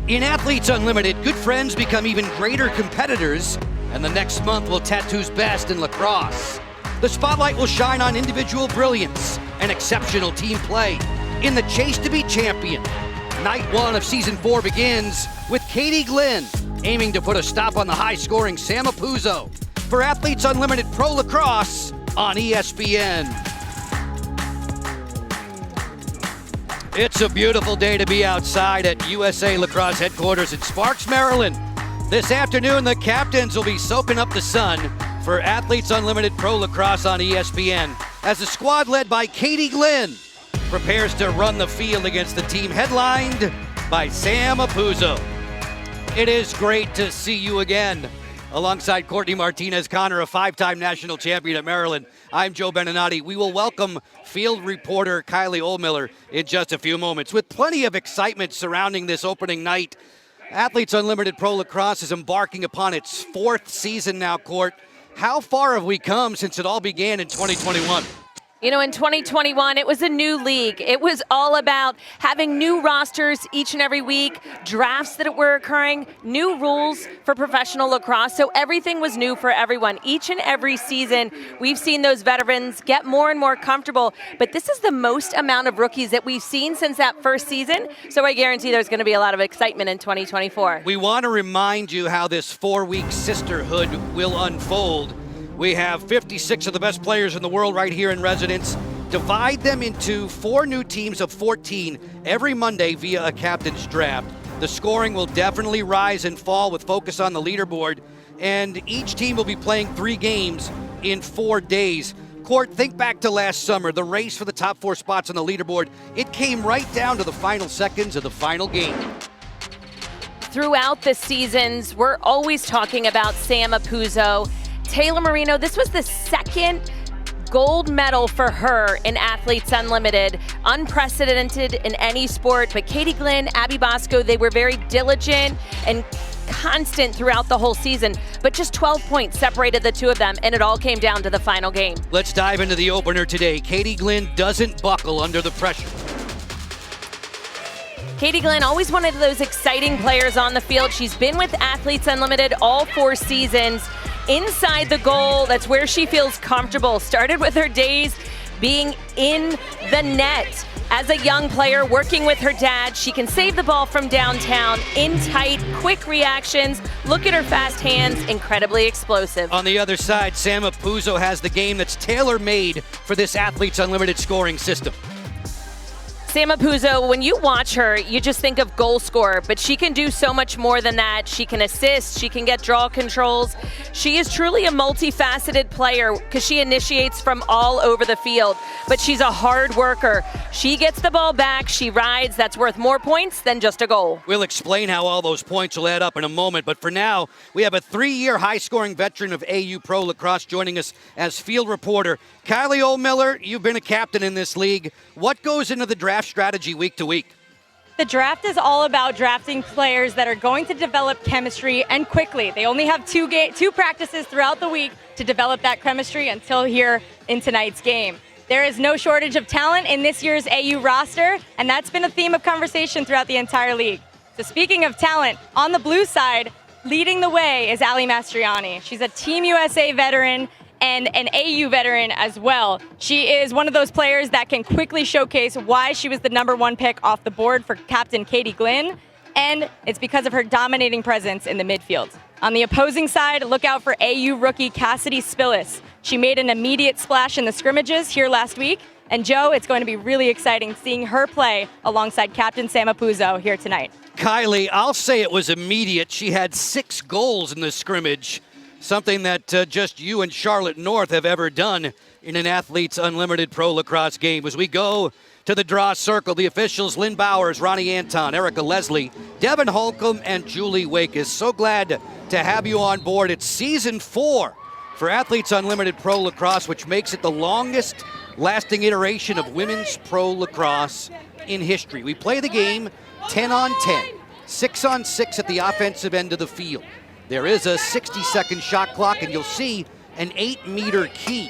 In Athletes Unlimited, good friends become even greater competitors, and the next month will tattoo's best in lacrosse. The spotlight will shine on individual brilliance and exceptional team play in the chase to be champion. Night 1 of Season 4 begins with Katie Glenn aiming to put a stop on the high-scoring Sam Apuzzo for Athletes Unlimited Pro Lacrosse on ESPN. It's a beautiful day to be outside at USA Lacrosse headquarters in Sparks, Maryland. This afternoon, the captains will be soaking up the sun for Athletes Unlimited Pro Lacrosse on ESPN as the squad led by Katie Glenn prepares to run the field against the team headlined by Sam Apuzzo. It is great to see you again. Alongside Courtney Martinez-Connor, a 5-time national champion at Maryland, I'm Joe Beninati. We will welcome field reporter Kylie Ohlmiller in just a few moments. With plenty of excitement surrounding this opening night, Athletes Unlimited Pro Lacrosse is embarking upon its 4th season now, Court. How far have we come since it all began in 2021? You know, in 2021, it was a new league. It was all about having new rosters each and every week, drafts that were occurring, new rules for professional lacrosse. So everything was new for everyone. Each and every season, we've seen those veterans get more and more comfortable. But this is the most amount of rookies that we've seen since that first season. So I guarantee there's going to be a lot of excitement in 2024. We want to remind you how this 4-week sisterhood will unfold. We have 56 of the best players in the world right here in residence. Divide them into 4 new teams of 14 every Monday via a captain's draft. The scoring will definitely rise and fall with focus on the leaderboard, and each team will be playing 3 games in 4 days. Court, think back to last summer, the race for the top 4 spots on the leaderboard. It came right down to the final seconds of the final game. Throughout the seasons, we're always talking about Sam Apuzzo. Taylor Marino, this was the 2nd gold medal for her in Athletes Unlimited. Unprecedented in any sport, but Katie Glenn, Abby Bosco, they were very diligent and constant throughout the whole season, but just 12 points separated the two of them, and it all came down to the final game. Let's dive into the opener today. Katie Glenn doesn't buckle under the pressure. Katie Glenn, always one of those exciting players on the field. She's been with Athletes Unlimited all 4 seasons. Inside the goal, that's where she feels comfortable. Started with her days being in the net. As a young player working with her dad, she can save the ball from downtown, in tight, quick reactions. Look at her fast hands, incredibly explosive. On the other side, Sam Apuzzo has the game that's tailor-made for this Athletes Unlimited scoring system. Sam Apuzzo, when you watch her, you just think of goal scorer, but she can do so much more than that. She can assist, she can get draw controls. She is truly a multifaceted player because she initiates from all over the field, but she's a hard worker. She gets the ball back, she rides, that's worth more points than just a goal. We'll explain how all those points will add up in a moment, but for now, we have a 3-year high-scoring veteran of AU Pro Lacrosse joining us as field reporter. Kylie Ohlmiller, you've been a captain in this league. What goes into the draft strategy week to week? The draft is all about drafting players that are going to develop chemistry and quickly. They only have 2 practices throughout the week to develop that chemistry until here in tonight's game. There is no shortage of talent in this year's AU roster, and that's been a theme of conversation throughout the entire league. So speaking of talent, on the blue side, leading the way is Ali Mastriani. She's a Team USA veteran and an AU veteran as well. She is one of those players that can quickly showcase why she was the #1 pick off the board for captain Katie Glenn, and it's because of her dominating presence in the midfield. On the opposing side, look out for AU rookie Cassidy Spillis. She made an immediate splash in the scrimmages here last week, and Joe, it's going to be really exciting seeing her play alongside captain Sam Apuzzo here tonight. Kylie, I'll say it was immediate. She had 6 goals in the scrimmage. Something that just you and Charlotte North have ever done in an Athletes Unlimited Pro Lacrosse game. As we go to the draw circle, the officials, Lynn Bowers, Ronnie Anton, Erica Leslie, Devin Holcomb, and Julie Wake. Is so glad to have you on board. It's Season 4 for Athletes Unlimited Pro Lacrosse, which makes it the longest lasting iteration of women's pro lacrosse in history. We play the game 10 on 10, 6 on 6 at the offensive end of the field. There is a 60-second shot clock, and you'll see an 8-meter key.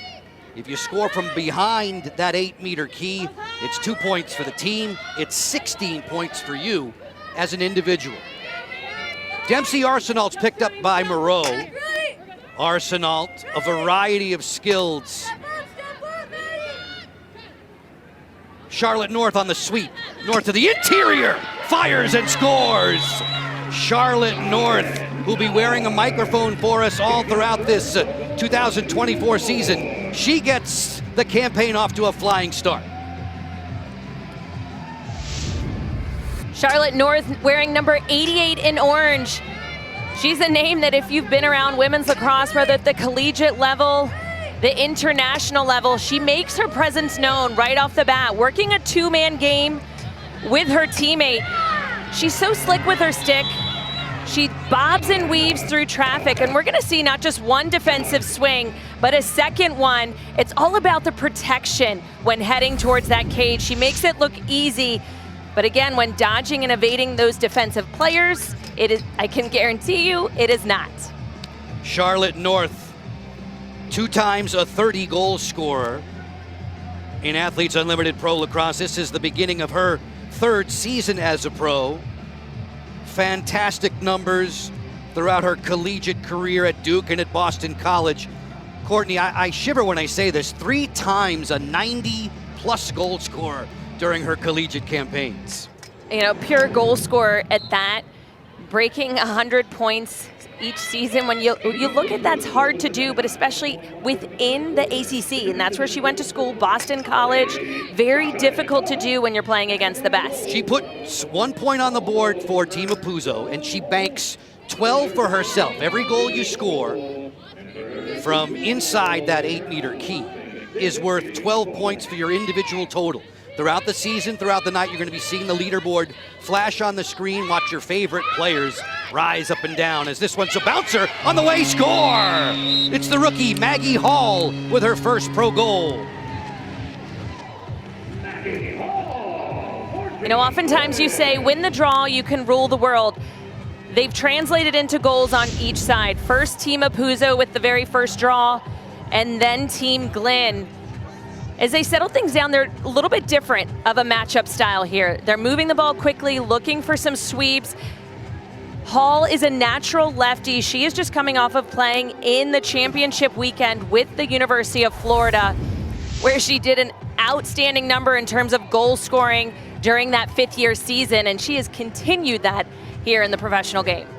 If you score from behind that 8-meter key, it's 2 points for the team. It's 16 points for you as an individual. Dempsey Arsenault's picked up by Moreau. Arsenault, a variety of skills. Charlotte North on the sweep. North to the interior, fires and scores. Charlotte North, who'll be wearing a microphone for us all throughout this 2024 season. She gets the campaign off to a flying start. Charlotte North wearing number 88 in orange. She's a name that if you've been around women's lacrosse, whether at the collegiate level, the international level, she makes her presence known right off the bat, working a two-man game with her teammate. She's so slick with her stick. She bobs and weaves through traffic, and we're gonna see not just one defensive swing, but a second one. It's all about the protection when heading towards that cage. She makes it look easy, but again, when dodging and evading those defensive players, it is, I can guarantee you, it is not. Charlotte North, 2 times a 30-goal scorer in Athletes Unlimited Pro Lacrosse. This is the beginning of her 3rd season as a pro. Fantastic numbers throughout her collegiate career at Duke and at Boston College. Courtney, I shiver when I say this, 3 times a 90-plus goal scorer during her collegiate campaigns. You know, pure goal scorer at that, breaking 100 points each season. When you look at that's hard to do, but especially within the ACC, and that's where she went to school, Boston College. Very difficult to do when you're playing against the best. She puts 1 point on the board for Team Apuzzo, and she banks 12 for herself. Every goal you score from inside that 8-meter key is worth 12 points for your individual total. Throughout the season, throughout the night, you're going to be seeing the leaderboard flash on the screen. Watch your favorite players rise up and down as this one's a bouncer on the way, score! It's the rookie, Maggie Hall, with her first pro goal. You know, oftentimes you say, win the draw, you can rule the world. They've translated into goals on each side. First Team Apuzzo with the very first draw, and then Team Glenn. As they settle things down, they're a little bit different of a matchup style here. They're moving the ball quickly, looking for some sweeps. Hall is a natural lefty. She is just coming off of playing in the championship weekend with the University of Florida, where she did an outstanding number in terms of goal scoring during that 5th-year season, and she has continued that here in the professional game.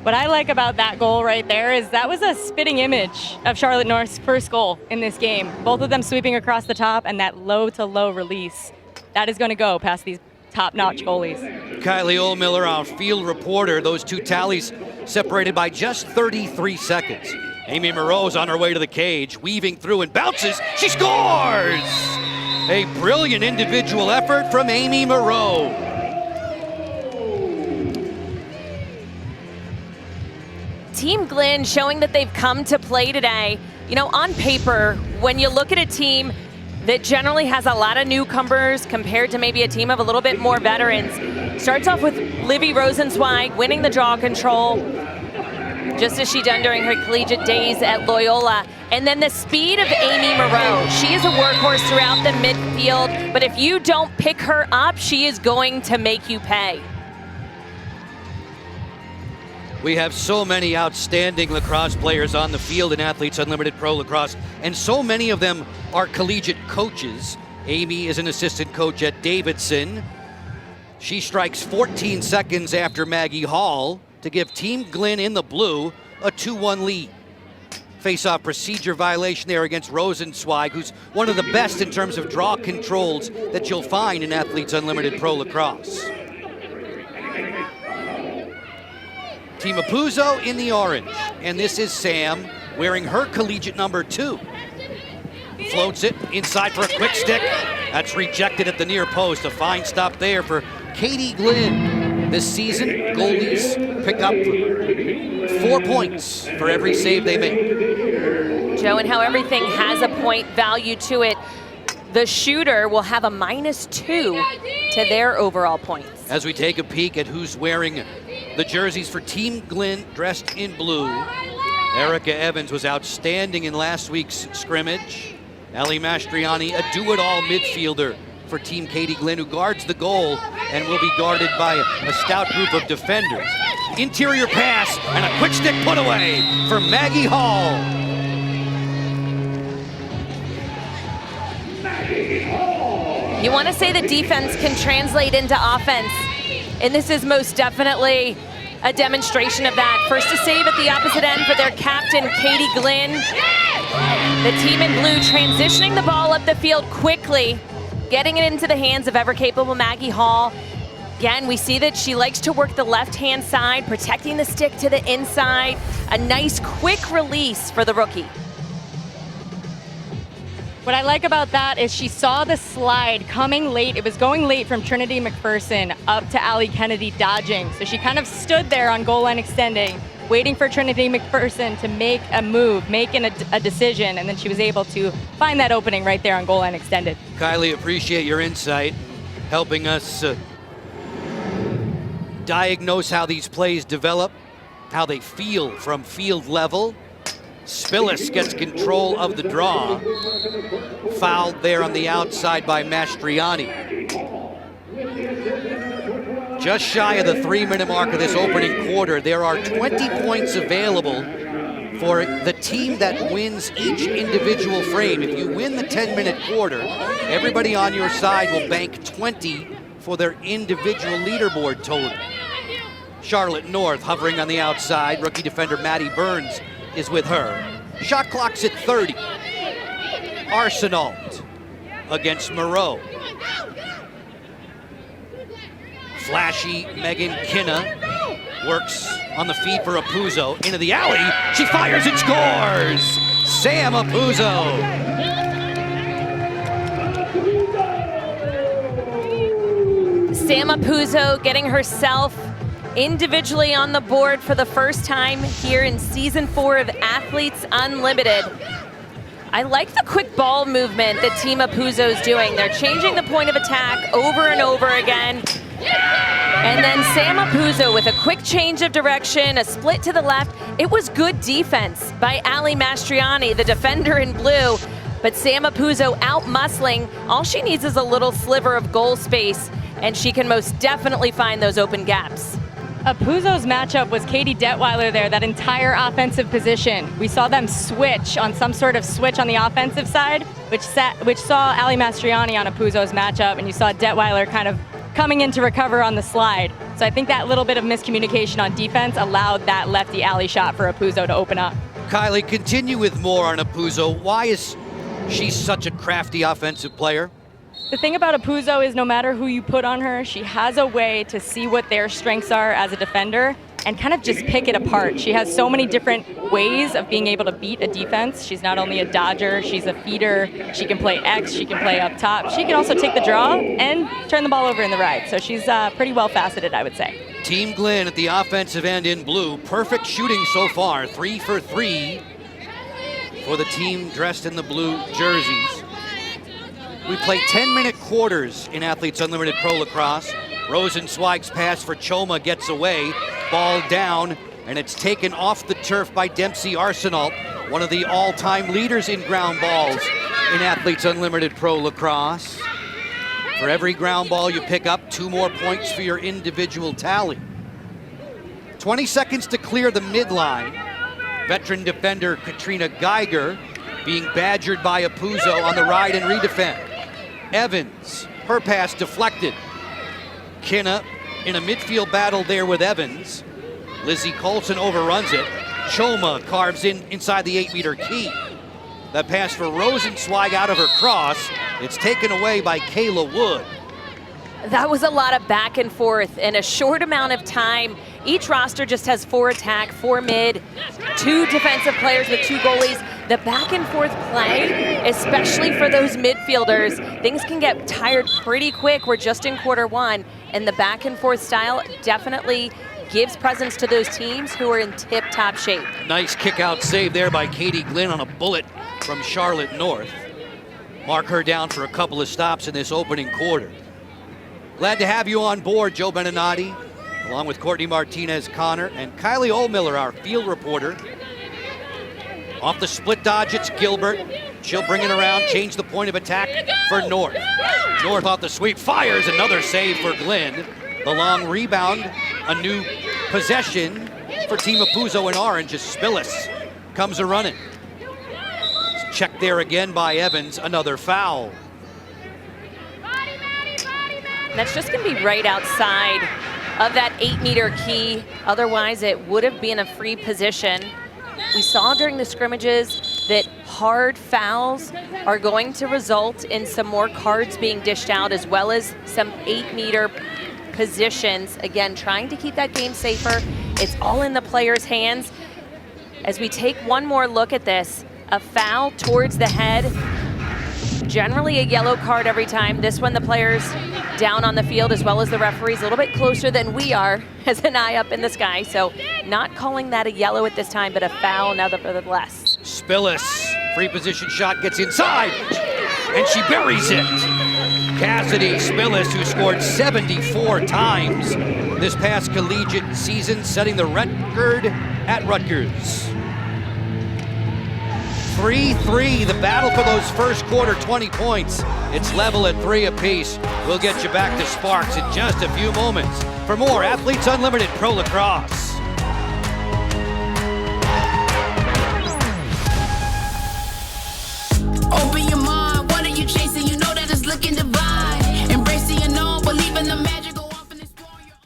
What I like about that goal right there is that was a spitting image of Charlotte North's first goal in this game. Both of them sweeping across the top, and that low-to-low release. That is going to go past these top-notch goalies. Kylie Ohlmiller, our field reporter. Those 2 tallies separated by just 33 seconds. Amy Moreau's on her way to the cage, weaving through and bounces. She scores! A brilliant individual effort from Amy Moreau. Team Glenn showing that they've come to play today. You know, on paper, when you look at a team that generally has a lot of newcomers compared to maybe a team of a little bit more veterans, starts off with Livy Rosenzweig winning the draw control, just as she done during her collegiate days at Loyola. And then the speed of Amy Moreau. She is a workhorse throughout the midfield, but if you don't pick her up, she is going to make you pay. We have so many outstanding lacrosse players on the field in Athletes Unlimited Pro Lacrosse, and so many of them are collegiate coaches. Amy is an assistant coach at Davidson. She strikes 14 seconds after Maggie Hall to give Team Glenn in the blue a 2-1 lead. Face-off procedure violation there against Rosenzweig, who's one of the best in terms of draw controls that you'll find in Athletes Unlimited Pro Lacrosse. Team Apuzzo in the orange, and this is Sam wearing her collegiate number 2. Floats it inside for a quick stick. That's rejected at the near post. A fine stop there for Katie Glenn. This season, goalies pick up 4 points for every save they make. Joe, and how everything has a point value to it, the shooter will have a -2 to their overall points. As we take a peek at who's wearing the jerseys for Team Glenn dressed in blue, Erica Evans was outstanding in last week's scrimmage. Ellie Mastriani, a do-it-all midfielder for Team Katie Glenn, who guards the goal and will be guarded by a stout group of defenders. interior pass, and a quick stick put away for Maggie Hall. You want to say the defense can translate into offense, and this is most definitely a demonstration of that. First to save at the opposite end for their captain, Katie Glynn. The team in blue transitioning the ball up the field quickly, getting it into the hands of ever-capable Maggie Hall. Again, we see that she likes to work the left-hand side, protecting the stick to the inside. A nice quick release for the rookie. What I like about that is she saw the slide coming late. It was going late from Trinity McPherson up to Allie Kennedy dodging. So she kind of stood there on goal line extending, waiting for Trinity McPherson to make a move, making a decision, and then she was able to find that opening right there on goal line extended. Kylie, appreciate your insight, helping us diagnose how these plays develop, how they feel from field level. Spillis gets control of the draw. Fouled there on the outside by Mastriani. Just shy of the 3-minute mark of this opening quarter, there are 20 points available for the team that wins each individual frame. If you win the 10-minute quarter, everybody on your side will bank 20 for their individual leaderboard total. Charlotte North hovering on the outside. Rookie defender Maddie Burns is with her. Shot clock's at 30. Arsenault against Moreau. Flashy Megan Kinna works on the feed for Apuzzo. Into the alley. She fires and scores! Sam Apuzzo. Sam Apuzzo getting herself individually on the board for the first time here in season 4 of Athletes Unlimited. I like the quick ball movement that Team Apuzzo's doing. They're changing the point of attack over and over again. And then Sam Apuzzo with a quick change of direction, a split to the left. It was good defense by Allie Mastriani, the defender in blue. But Sam Apuzzo out-muscling. All she needs is a little sliver of goal space, and she can most definitely find those open gaps. Apuzzo's matchup was Katie Detweiler there, that entire offensive position. We saw them switch on some sort of switch on the offensive side, which saw Allie Mastriani on Apuzzo's matchup, and you saw Detweiler kind of coming in to recover on the slide. So I think that little bit of miscommunication on defense allowed that lefty alley shot for Apuzzo to open up. Kylie, continue with more on Apuzzo. Why is she such a crafty offensive player? The thing about Apuzzo is no matter who you put on her, she has a way to see what their strengths are as a defender and kind of just pick it apart. She has so many different ways of being able to beat a defense. She's not only a dodger, she's a feeder. She can play X, she can play up top. She can also take the draw and turn the ball over in the right. So she's pretty well faceted, I would say. Team Glenn at the offensive end in blue. Perfect shooting so far, 3 for 3 for the team dressed in the blue jerseys. We play 10-minute quarters in Athletes Unlimited Pro Lacrosse. Rosenzweig's pass for Choma gets away. Ball down, and it's taken off the turf by Dempsey Arsenault, one of the all-time leaders in ground balls in Athletes Unlimited Pro Lacrosse. For every ground ball you pick up, 2 more points for your individual tally. 20 seconds to clear the midline. Veteran defender Katrina Geiger being badgered by Apuzzo on the ride and redefend. Evans, her pass deflected. Kinna in a midfield battle there with Evans. Lizzie Colson overruns it. Choma carves in inside the 8-meter key. That pass for Rosenzweig out of her cross. It's taken away by Kayla Wood. That was a lot of back and forth in a short amount of time. Each roster just has 4 attack, 4 mid, 2 defensive players with 2 goalies. The back and forth play, especially for those midfielders, things can get tired pretty quick. We're just in quarter 1, and the back and forth style definitely gives presence to those teams who are in tip-top shape. Nice kick-out save there by Katie Glynn on a bullet from Charlotte North. Mark her down for a couple of stops in this opening quarter. Glad to have you on board, Joe Beninati, along with Courtney Martinez-Connor and Kylie Oldmiller, our field reporter. Off the split dodge, it's Gilbert. She'll bring it around, change the point of attack for North. North off the sweep, fires, another save for Glynn. The long rebound A new possession for Team Apuzzo in orange as Spillis comes a-running. Checked there again by Evans, another foul. That's just going to be right outside of that 8-meter key. Otherwise, it would have been a free position. We saw during the scrimmages that hard fouls are going to result in some more cards being dished out, as well as some 8-meter positions. Again, trying to keep that game safer. It's all in the players' hands. As we take one more look at this, a foul towards the head. Generally a yellow card every time. This one, the players down on the field, as well as the referees, a little bit closer than we are as an eye up in the sky. So not calling that a yellow at this time, but a foul nevertheless. Spillis, free position shot, gets inside, and she buries it. Cassidy Spillis, who scored 74 times this past collegiate season, setting the record at Rutgers. 3-3, the battle for those first quarter 20 points. It's level at 3 apiece. We'll get you back to Sparks in just a few moments for more Athletes Unlimited Pro Lacrosse. Open your mind, what are you chasing? You know that it's looking divine. Embracing your known, believe in the magic. Go off and explore your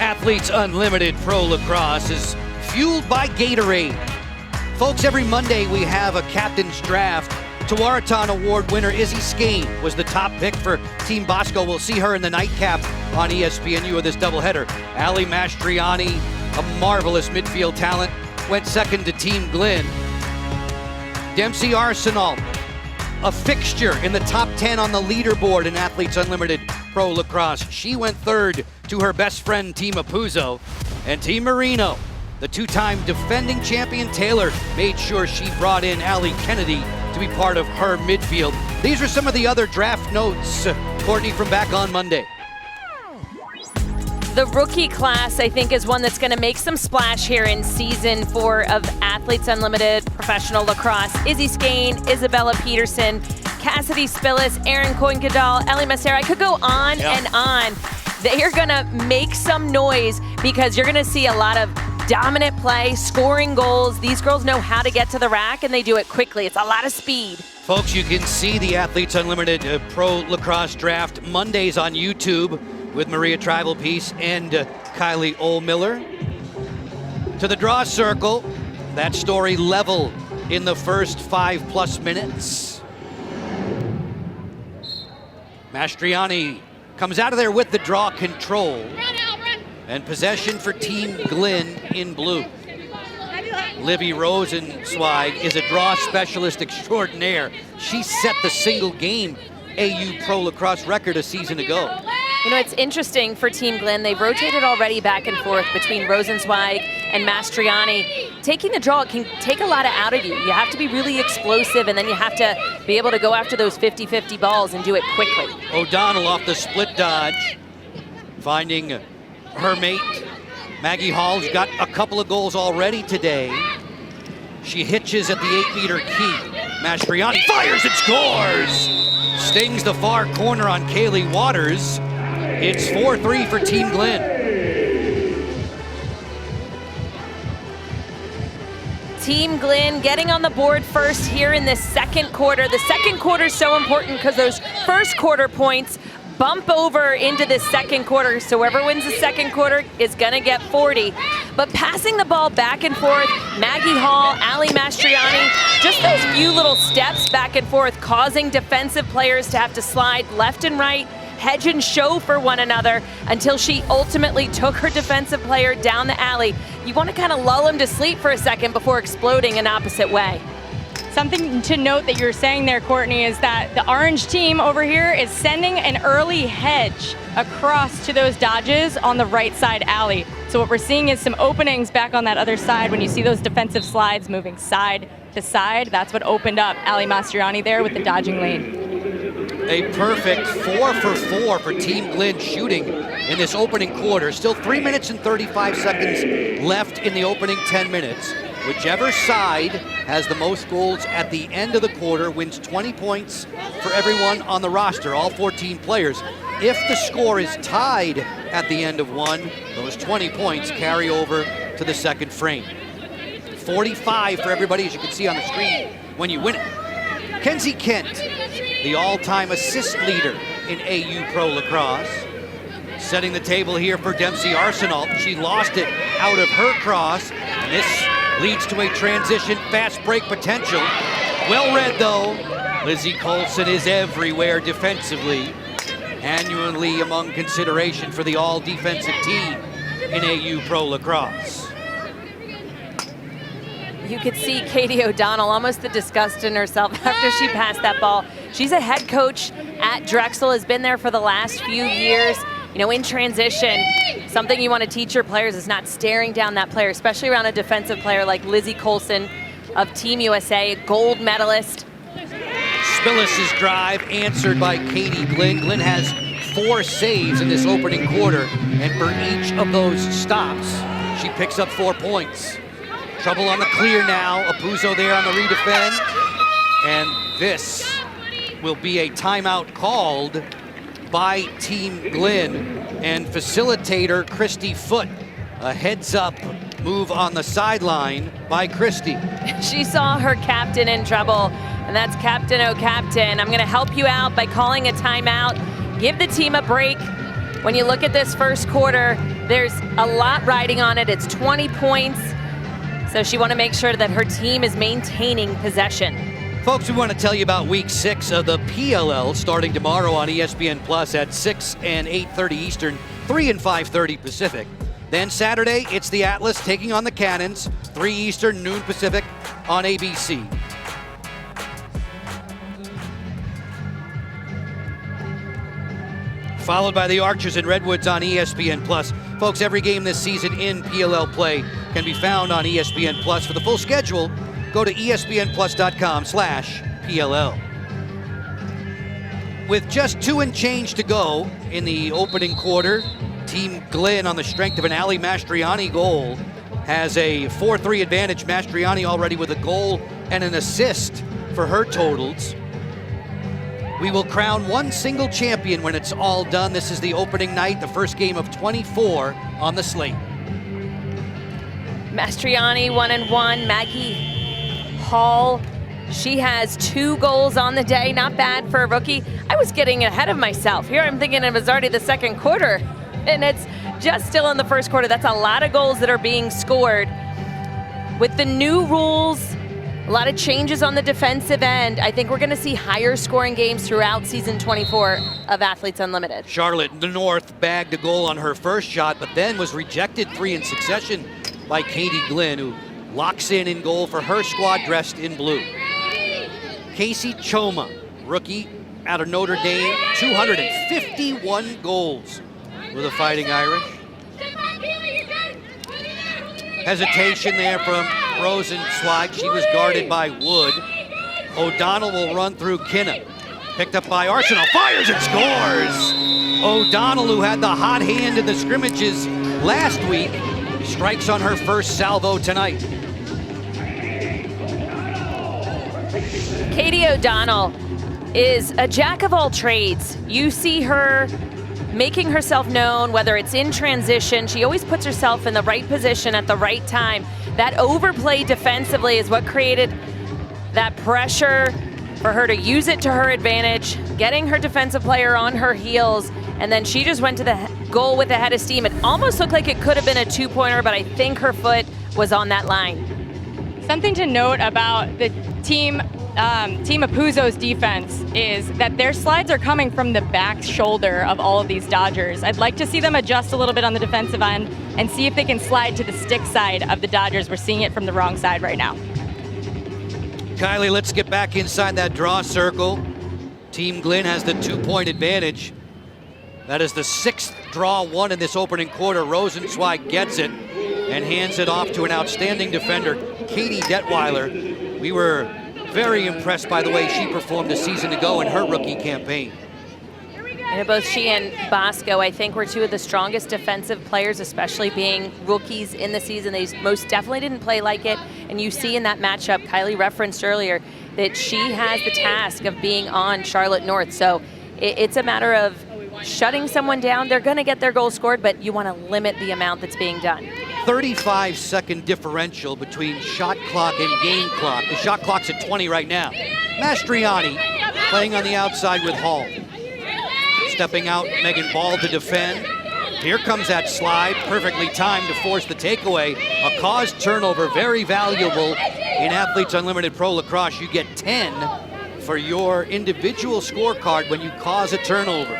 Athletes Unlimited Pro Lacrosse is fueled by Gatorade. Folks, every Monday we have a captain's draft. Tewaaraton Award winner Izzy Skane was the top pick for Team Bosco. We'll see her in the nightcap on ESPNU of this doubleheader. Ali Mastriani, a marvelous midfield talent, went second to Team Glenn. Dempsey Arsenal, a fixture in the top 10 on the leaderboard in Athletes Unlimited Pro Lacrosse. She went third to her best friend, Team Apuzzo. And Team Marino, the two-time defending champion Taylor, made sure she brought in Allie Kennedy to be part of her midfield. These are some of the other draft notes. Courtney from back on Monday. The rookie class, I think, is one that's going to make some splash here in season 4 of Athletes Unlimited Professional Lacrosse. Izzy Skane, Isabella Peterson, Cassidy Spillis, Erin Coyne-Gadal, Ellie Massera. I could go on and on. They are going to make some noise because you're going to see a lot of dominant play, scoring goals. These girls know how to get to the rack, and they do it quickly. It's a lot of speed. Folks, you can see the Athletes Unlimited Pro Lacrosse Draft Mondays on YouTube with Maria Tribalpiece and Kylie Ohlmiller. To the draw circle, that story level in the first 5+ minutes. Mastriani comes out of there with the draw control. And possession for Team Glenn in blue. Livy Rosenzweig is a draw specialist extraordinaire. She set the single game AU Pro Lacrosse record a season ago. You know, it's interesting for Team Glenn. They've rotated already back and forth between Rosenzweig and Mastriani. Taking the draw can take a lot out of you. You have to be really explosive, and then you have to be able to go after those 50-50 balls and do it quickly. O'Donnell off the split dodge, finding her mate. Maggie Hall's got a couple of goals already today. She hitches at the 8-meter key. Mastriani fires and scores! Stings the far corner on Kaylee Waters. It's 4-3 for Team Glenn. Team Glenn getting on the board first here in this second quarter. The second quarter is so important because those first quarter points bump over into the second quarter. So whoever wins the second quarter is gonna get 40. But passing the ball back and forth, Maggie Hall, Ali Mastriani, just those few little steps back and forth, causing defensive players to have to slide left and right, hedge and show for one another until she ultimately took her defensive player down the alley. You want to kind of lull him to sleep for a second before exploding an opposite way. Something to note that you're saying there, Courtney, is that the orange team over here is sending an early hedge across to those dodges on the right side alley. So what we're seeing is some openings back on that other side. When you see those defensive slides moving side to side, that's what opened up Ali Mastriani there with the dodging lane. A perfect 4 for 4 for Team Glenn shooting in this opening quarter. Still 3 minutes and 35 seconds left in the opening 10 minutes. Whichever side has the most goals at the end of the quarter wins 20 points for everyone on the roster, all 14 players. If the score is tied at the end of one, those 20 points carry over to the second frame. 45 for everybody, as you can see on the screen when you win it. Kenzie Kent, the all-time assist leader in AU Pro Lacrosse. Setting the table here for Dempsey Arsenal. She lost it out of her cross, and this leads to a transition fast break potential. Well read though. Lizzie Colson is everywhere defensively. Annually among consideration for the all-defensive team in AU Pro Lacrosse. You could see Katie O'Donnell, almost the disgust in herself after she passed that ball. She's a head coach at Drexel, has been there for the last few years. You know, in transition, something you want to teach your players is not staring down that player, especially around a defensive player like Lizzie Colson of Team USA, gold medalist. Spillis' drive answered by Katie Glenn. Glenn has 4 saves in this opening quarter, and for each of those stops, she picks up 4 points. Trouble on the clear now. Apuzzo there on the redefend. And this will be a timeout called by Team Glenn and facilitator Christy Foote. A heads-up move on the sideline by Christy. She saw her captain in trouble, and that's Captain O'Captain. I'm going to help you out by calling a timeout. Give the team a break. When you look at this first quarter, there's a lot riding on it. It's 20 points. So she wants to make sure that her team is maintaining possession. Folks, we want to tell you about week 6 of the PLL starting tomorrow on ESPN Plus at 6 and 8:30 Eastern, 3 and 5:30 Pacific. Then Saturday, it's the Atlas taking on the Cannons, 3 Eastern, noon Pacific on ABC. Followed by the Archers and Redwoods on ESPN Plus. Folks, every game this season in PLL play can be found on ESPN Plus. For the full schedule, go to espnplus.com/PLL. With just 2 and change to go in the opening quarter, Team Glenn, on the strength of an Ali Mastriani goal, has a 4-3 advantage. Mastriani already with a goal and an assist for her totals. We will crown one single champion when it's all done. This is the opening night, the first game of 24 on the slate. Mastriani 1-1, Maggie Hall, she has 2 goals on the day. Not bad for a rookie. I was getting ahead of myself. Here I'm thinking it was already the second quarter, and it's just still in the first quarter. That's a lot of goals that are being scored. With the new rules, a lot of changes on the defensive end, I think we're going to see higher scoring games throughout season 24 of Athletes Unlimited. Charlotte North bagged a goal on her first shot, but then was rejected 3 in succession by Katie Glenn, who locks in goal for her squad dressed in blue. Casey Choma, rookie out of Notre Dame, 251 goals with the Fighting Irish. Hesitation there from Rosenzweig. She was guarded by Wood. O'Donnell will run through Kinna. Picked up by Arsenal, fires and scores! O'Donnell, who had the hot hand in the scrimmages last week, strikes on her first salvo tonight. Katie O'Donnell is a jack of all trades. You see her making herself known, whether it's in transition. She always puts herself in the right position at the right time. That overplay defensively is what created that pressure for her to use it to her advantage, getting her defensive player on her heels, and then she just went to the goal with a head of steam. It almost looked like it could have been a two-pointer, but I think her foot was on that line. Something to note about the Team Apuzzo's defense is that their slides are coming from the back shoulder of all of these Dodgers. I'd like to see them adjust a little bit on the defensive end and see if they can slide to the stick side of the Dodgers. We're seeing it from the wrong side right now. Kylie, let's get back inside that draw circle. Team Glenn has the 2-point advantage. That is the 6th draw won in this opening quarter. Rosenzweig gets it and hands it off to an outstanding defender, Katie Detweiler. We were very impressed by the way she performed a season ago in her rookie campaign. And both she and Bosco, I think, were two of the strongest defensive players, especially being rookies in the season. They most definitely didn't play like it. And you see in that matchup, Kylie referenced earlier, that she has the task of being on Charlotte North. So it's a matter of shutting someone down. They're going to get their goal scored, but you want to limit the amount that's being done. 35-second differential between shot clock and game clock. The shot clock's at 20 right now. Mastriani playing on the outside with Hall. Stepping out, Megan Ball to defend. Here comes that slide, perfectly timed to force the takeaway. A caused turnover, very valuable in Athletes Unlimited Pro Lacrosse. You get 10 for your individual scorecard when you cause a turnover.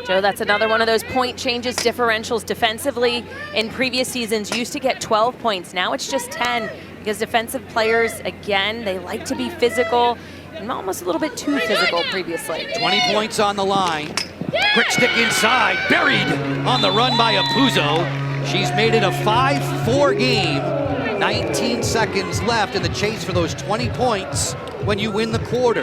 Joe, that's another one of those point changes, differentials defensively. In previous seasons, used to get 12 points. Now it's just 10 because defensive players, again, they like to be physical and almost a little bit too physical previously. 20 points on the line. Quick stick inside, buried on the run by Apuzzo. She's made it a 5-4 game. 19 seconds left in the chase for those 20 points when you win the quarter.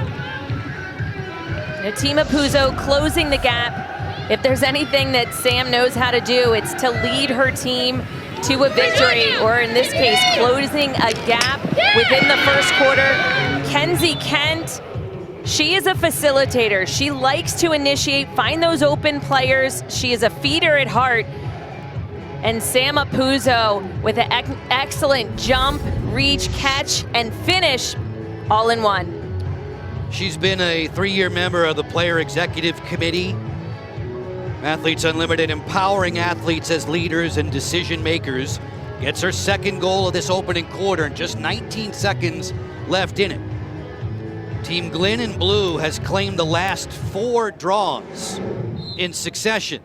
And Team Apuzzo closing the gap. If there's anything that Sam knows how to do, it's to lead her team to a victory, or in this case, closing a gap within the first quarter. Kenzie Kent, she is a facilitator. She likes to initiate, find those open players. She is a feeder at heart. And Sam Apuzzo with an excellent jump, reach, catch, and finish all in one. She's been a 3-year member of the Player Executive Committee. Athletes Unlimited, empowering athletes as leaders and decision makers. Gets her 2nd goal of this opening quarter and just 19 seconds left in it. Team Glenn in blue has claimed the last 4 draws in succession.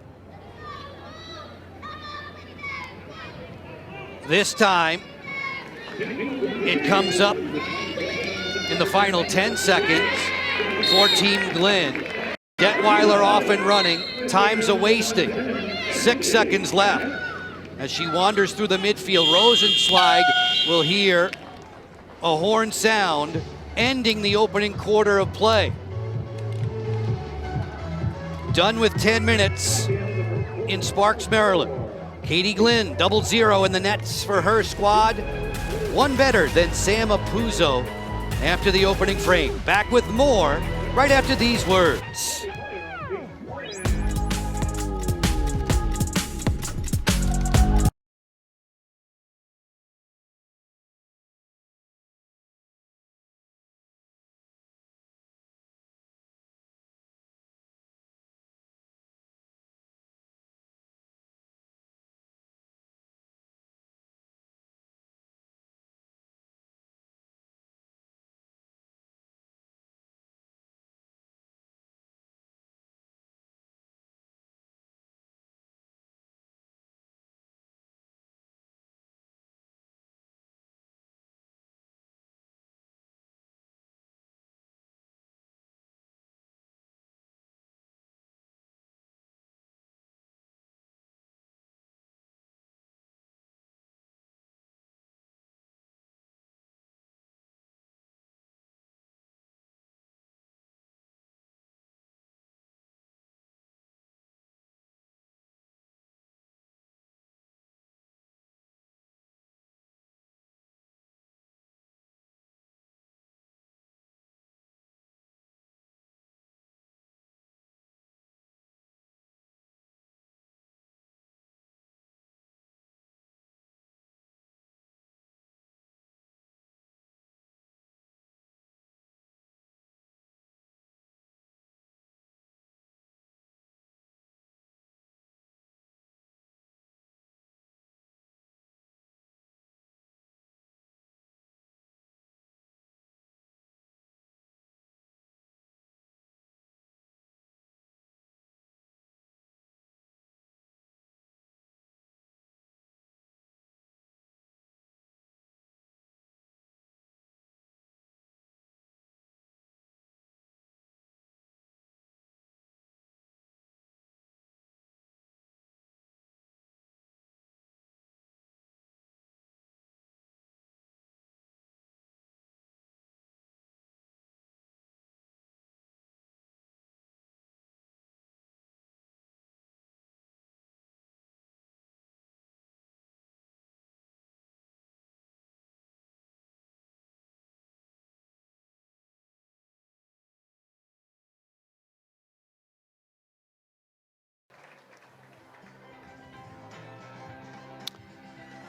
This time, it comes up in the final 10 seconds for Team Glenn. Detweiler off and running, time's a-wasting. 6 seconds left. As she wanders through the midfield, Rosenzweig will hear a horn sound, ending the opening quarter of play. Done with 10 minutes in Sparks, Maryland. Katie Glenn, 0-0 in the nets for her squad. One better than Sam Apuzzo after the opening frame. Back with more right after these words.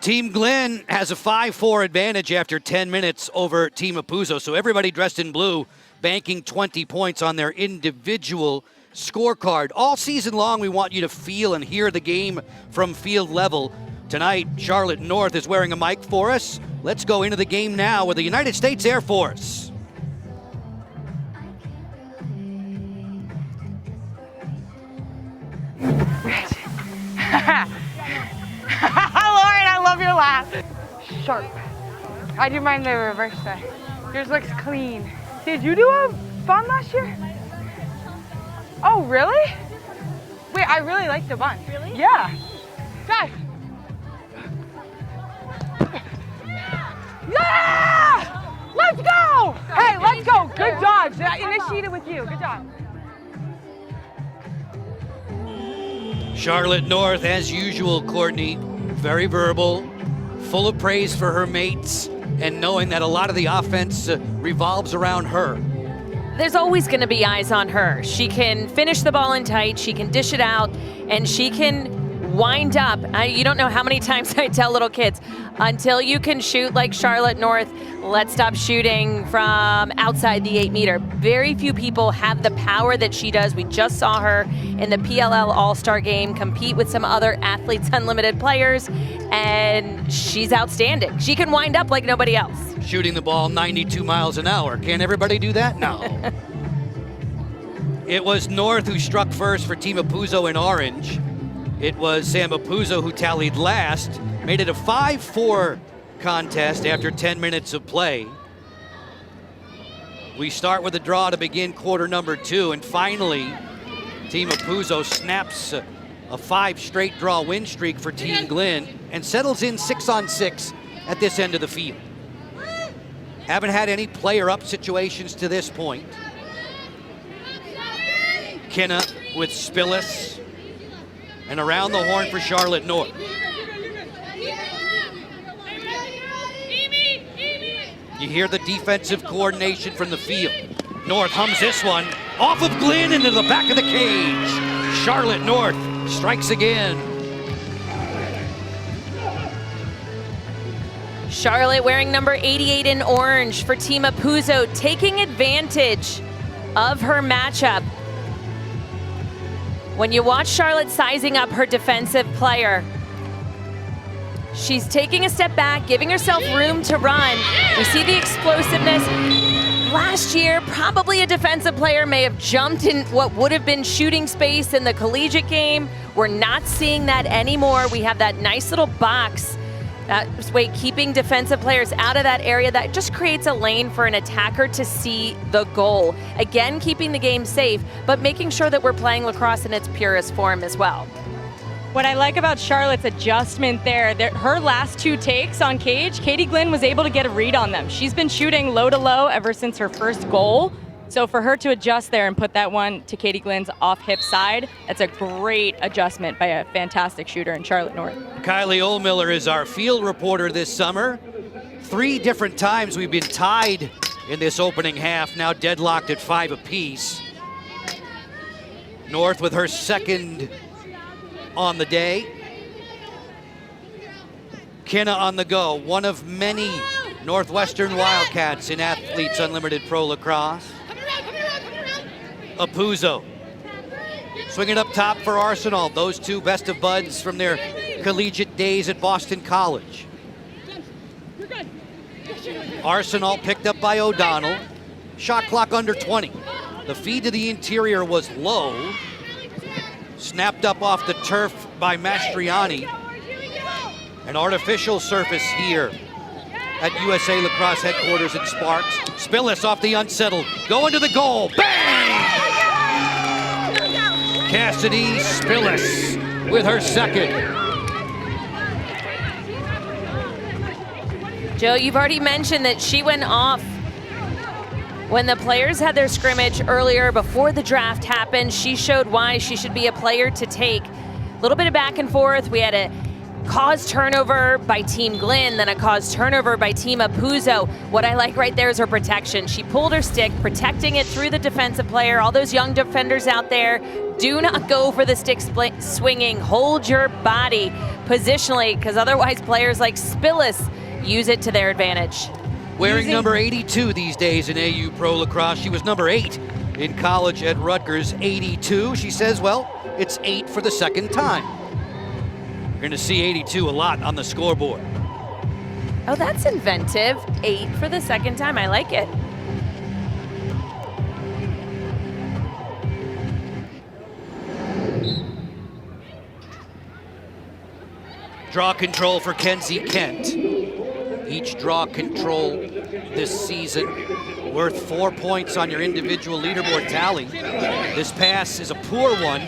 Team Glenn has a 5-4 advantage after 10 minutes over Team Apuzzo. So everybody dressed in blue banking 20 points on their individual scorecard. All season long, we want you to feel and hear the game from field level. Tonight, Charlotte North is wearing a mic for us. Let's go into the game now with the United States Air Force. Lauren, I love your laugh. Sharp. I do mine the reverse way. Yours looks clean. Did you do a bun last year? Oh, really? Wait, I really like the bun. Really? Yeah. Dive. Yeah! Let's go! Hey, let's go. Good dodge. I initiated with you. Good job. Charlotte North, as usual, Courtney, very verbal, full of praise for her mates, and knowing that a lot of the offense revolves around her. There's always going to be eyes on her. She can finish the ball in tight, she can dish it out, and she can wind up. You don't know how many times I tell little kids, until you can shoot like Charlotte North, let's stop shooting from outside the 8-meter. Very few people have the power that she does. We just saw her in the PLL All-Star game compete with some other Athletes Unlimited players, and she's outstanding. She can wind up like nobody else. Shooting the ball 92 miles an hour. Can everybody do that? No. It was North who struck first for Team Apuzzo in orange. It was Sam Apuzzo who tallied last, made it a 5-4 contest after 10 minutes of play. We start with a draw to begin quarter number 2, and finally, Team Apuzzo snaps a 5 straight draw win streak for Team Glenn and settles in 6-on-6 at this end of the field. Haven't had any player-up situations to this point. Kenna with Spillis. And around the horn for Charlotte North. You hear the defensive coordination from the field. North hums this one off of Glenn into the back of the cage. Charlotte North strikes again. Charlotte wearing number 88 in orange for Team Apuzzo, taking advantage of her matchup. When you watch Charlotte sizing up her defensive player, she's taking a step back, giving herself room to run. We see the explosiveness. Last year, probably a defensive player may have jumped in what would have been shooting space in the collegiate game. We're not seeing that anymore. We have that nice little box. That way, keeping defensive players out of that area, that just creates a lane for an attacker to see the goal. Again, keeping the game safe, but making sure that we're playing lacrosse in its purest form as well. What I like about Charlotte's adjustment there, her last 2 takes on cage, Katie Glenn was able to get a read on them. She's been shooting low to low ever since her first goal. So for her to adjust there and put that one to Katie Glenn's off hip side, that's a great adjustment by a fantastic shooter in Charlotte North. Kylie Ohlmiller is our field reporter this summer. 3 different times we've been tied in this opening half, now deadlocked at 5 apiece. North with her second on the day. Kenna on the go, one of many Northwestern Wildcats in Athletes Unlimited Pro Lacrosse. Apuzzo swinging up top for Arsenal. Those 2 best of buds from their collegiate days at Boston College. Arsenal picked up by O'Donnell. Shot clock under 20. The feed to the interior was low. Snapped up off the turf by Mastriani. An artificial surface here at USA Lacrosse headquarters in Sparks. Spillis off the unsettled, going to the goal, bang! Cassidy Spillis with her second. Joe, you've already mentioned that she went off when the players had their scrimmage earlier before the draft happened. She showed why she should be a player to take. A little bit of back and forth. We had a caused turnover by Team Glenn, then a caused turnover by Team Apuzzo. What I like right there is her protection. She pulled her stick, protecting it through the defensive player. All those young defenders out there, Do not go for the stick swinging. Hold your body positionally, because otherwise players like Spillis use it to their advantage. Wearing number 82 these days in AU Pro Lacrosse. She was number 8 in college at Rutgers, 82. She says, well, it's 8 for the second time. You're going to see 82 a lot on the scoreboard. Oh, that's inventive. 8 for the second time. I like it. Draw control for Kenzie Kent. Each draw control this season worth 4 points on your individual leaderboard tally. This pass is a poor one.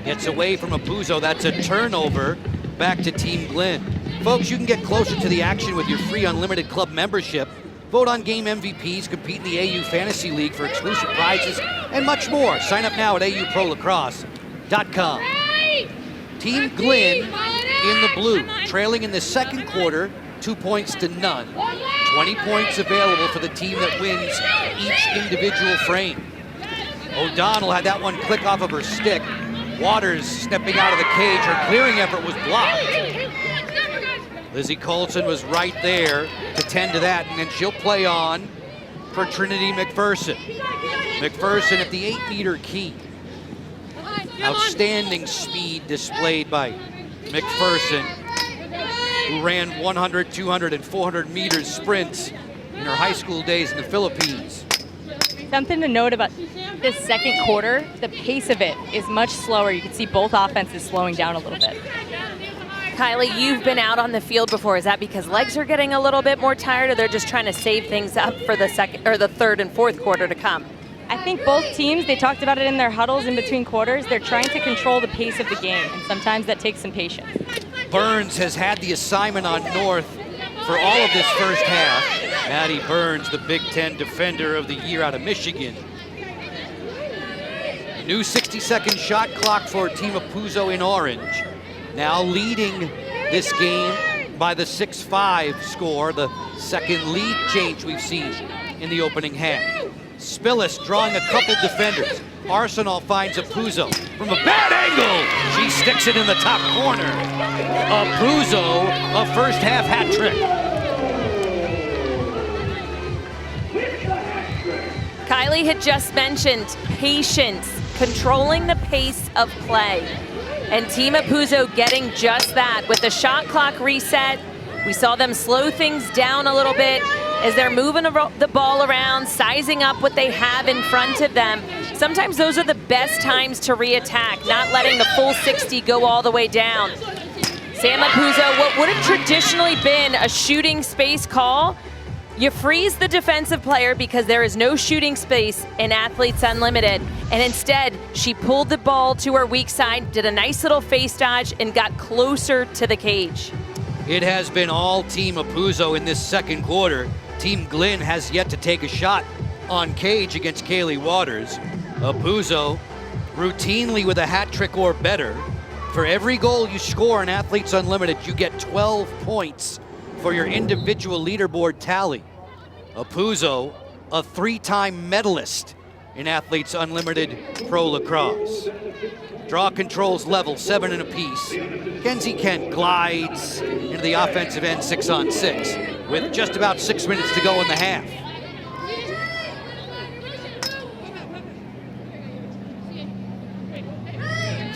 Gets away from Apuzzo. That's a turnover. Back to Team Glenn. Folks, you can get closer to the action with your free unlimited club membership. Vote on game MVPs, compete in the AU Fantasy League for exclusive prizes, and much more. Sign up now at aupro-lacrosse.com. Team Glenn in the blue, trailing in the second quarter, 2 points to none. 20 points available for the team that wins each individual frame. O'Donnell had that one click off of her stick. Waters stepping out of the cage. Her clearing effort was blocked. Lizzie Colson was right there to tend to that, and then she'll play on for Trinity McPherson. McPherson at the 8-meter key. Outstanding speed displayed by McPherson, who ran 100, 200, and 400 meters sprints in her high school days in the Philippines. Something to note about this second quarter, the pace of it is much slower. You can see both offenses slowing down a little bit. Kylie, you've been out on the field before. Is that because legs are getting a little bit more tired, or they're just trying to save things up for the second or the third and fourth quarter to come? I think both teams, they talked about it in their huddles in between quarters, they're trying to control the pace of the game, and sometimes that takes some patience. Burns has had the assignment on North for all of this first half. Maddie Burns, the Big Ten Defender of the Year out of Michigan. New 60-second shot clock for Team Apuzzo in orange. Now leading this game by the 6-5 score, the second lead change we've seen in the opening half. Spillis drawing a couple defenders. Arsenal finds Apuzzo from a bad angle. She sticks it in the top corner. Apuzzo, a first half hat trick. Kylie had just mentioned patience, controlling the pace of play. And Team Apuzzo getting just that with the shot clock reset. We saw them slow things down a little bit as they're moving the ball around, sizing up what they have in front of them. Sometimes those are the best times to re-attack, not letting the full 60 go all the way down. Sam Apuzzo, what would have traditionally been a shooting space call, you freeze the defensive player because there is no shooting space in Athletes Unlimited. And instead, she pulled the ball to her weak side, did a nice little face dodge, and got closer to the cage. It has been all Team Apuzzo in this second quarter. Team Glenn has yet to take a shot on cage against Kaylee Waters. Apuzzo routinely with a hat trick or better. For every goal you score in Athletes Unlimited, you get 12 points for your individual leaderboard tally. Apuzzo, a 3-time medalist in Athletes Unlimited Pro Lacrosse. Draw controls level, 7 apiece. Kenzie Kent glides into the offensive end 6-on-6 with just about 6 minutes to go in the half.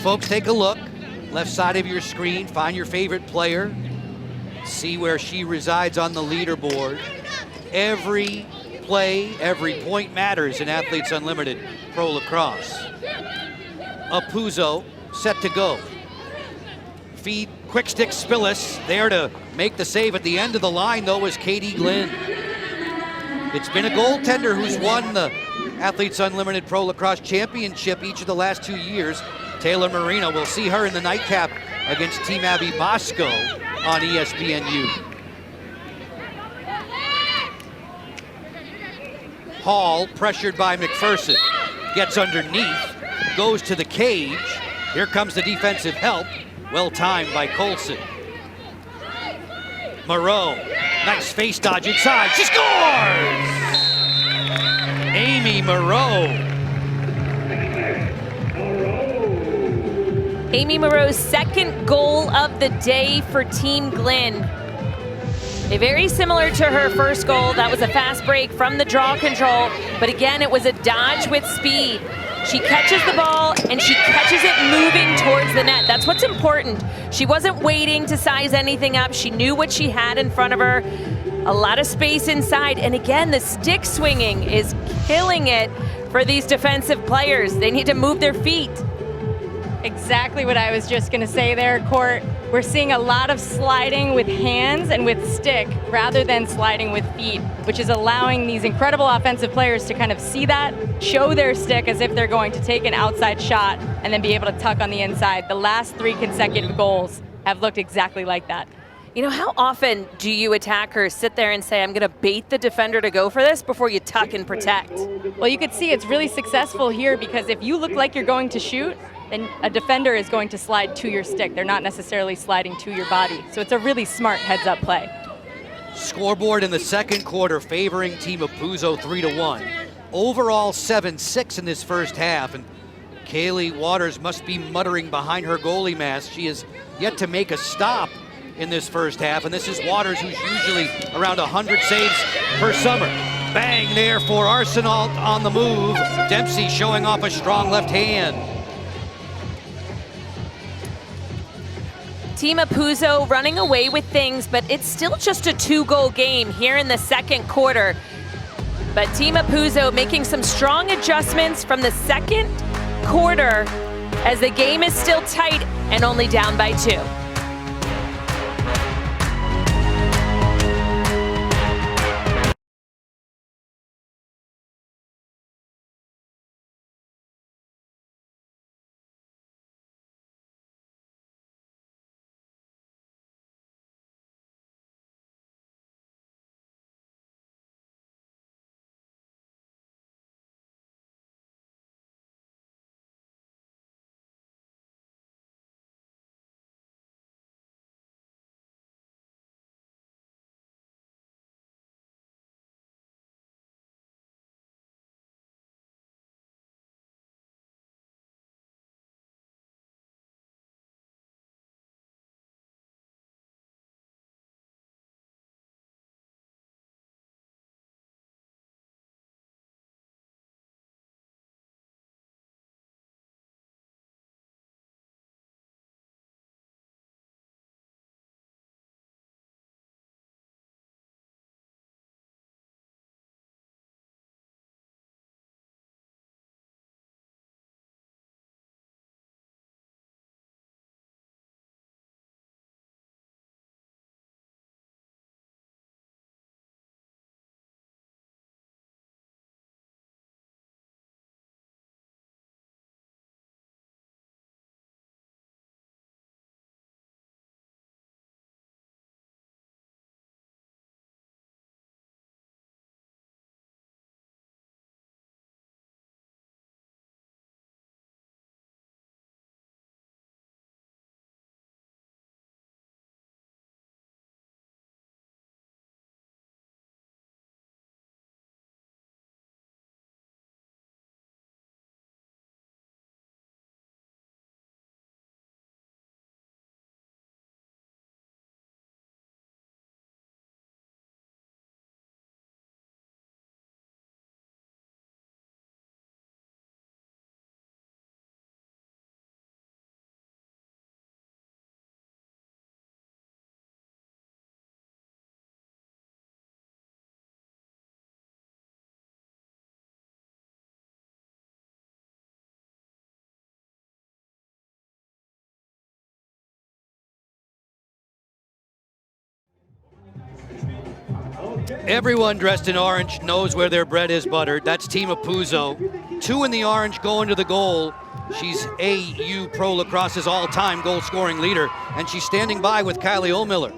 Folks, take a look. Left side of your screen, find your favorite player. See where she resides on the leaderboard. Every play, every point matters in Athletes Unlimited Pro Lacrosse. Apuzzo set to go. Feed, quick stick Spillis. There to make the save at the end of the line, though, is Katie Glenn. It's been a goaltender who's won the Athletes Unlimited Pro Lacrosse Championship each of the last 2 years. Taylor Marino, will see her in the nightcap against Team Abby Bosco on ESPNU. Hall, pressured by McPherson, gets underneath, goes to the cage. Here comes the defensive help, well timed by Colson. Moreau, nice face dodge inside, she scores! Amy Moreau. Amy Moreau's second goal of the day for Team Glenn. Very similar to her first goal. That was a fast break from the draw control, but again, it was a dodge with speed. She catches the ball and she catches it moving towards the net. That's what's important. She wasn't waiting to size anything up. She knew what she had in front of her. A lot of space inside. And again, the stick swinging is killing it for these defensive players. They need to move their feet. Exactly what I was just going to say there, Court. We're seeing a lot of sliding with hands and with stick rather than sliding with feet, which is allowing these incredible offensive players to kind of see that, show their stick as if they're going to take an outside shot and then be able to tuck on the inside. The last 3 consecutive goals have looked exactly like that. You know, how often do you attackers sit there and say, I'm going to bait the defender to go for this before you tuck and protect? Well, you could see it's really successful here because if you look like you're going to shoot, then a defender is going to slide to your stick. They're not necessarily sliding to your body. So it's a really smart heads-up play. Scoreboard in the second quarter favoring Team Apuzo 3-1. Overall 7-6 in this first half, and Kaylee Waters must be muttering behind her goalie mask. She has yet to make a stop in this first half, and this is Waters, who's usually around 100 saves per summer. Bang there for Arsenal on the move. Dempsey showing off a strong left hand. Team Apuzo running away with things, but it's still just a 2-goal game here in the second quarter. But Team Apuzo making some strong adjustments from the second quarter as the game is still tight and only down by 2. Everyone dressed in orange knows where their bread is buttered. That's Team Apuzo. 2 in the orange going to the goal. She's AU Pro Lacrosse's all-time goal-scoring leader, and she's standing by with Kylie Ohlmiller.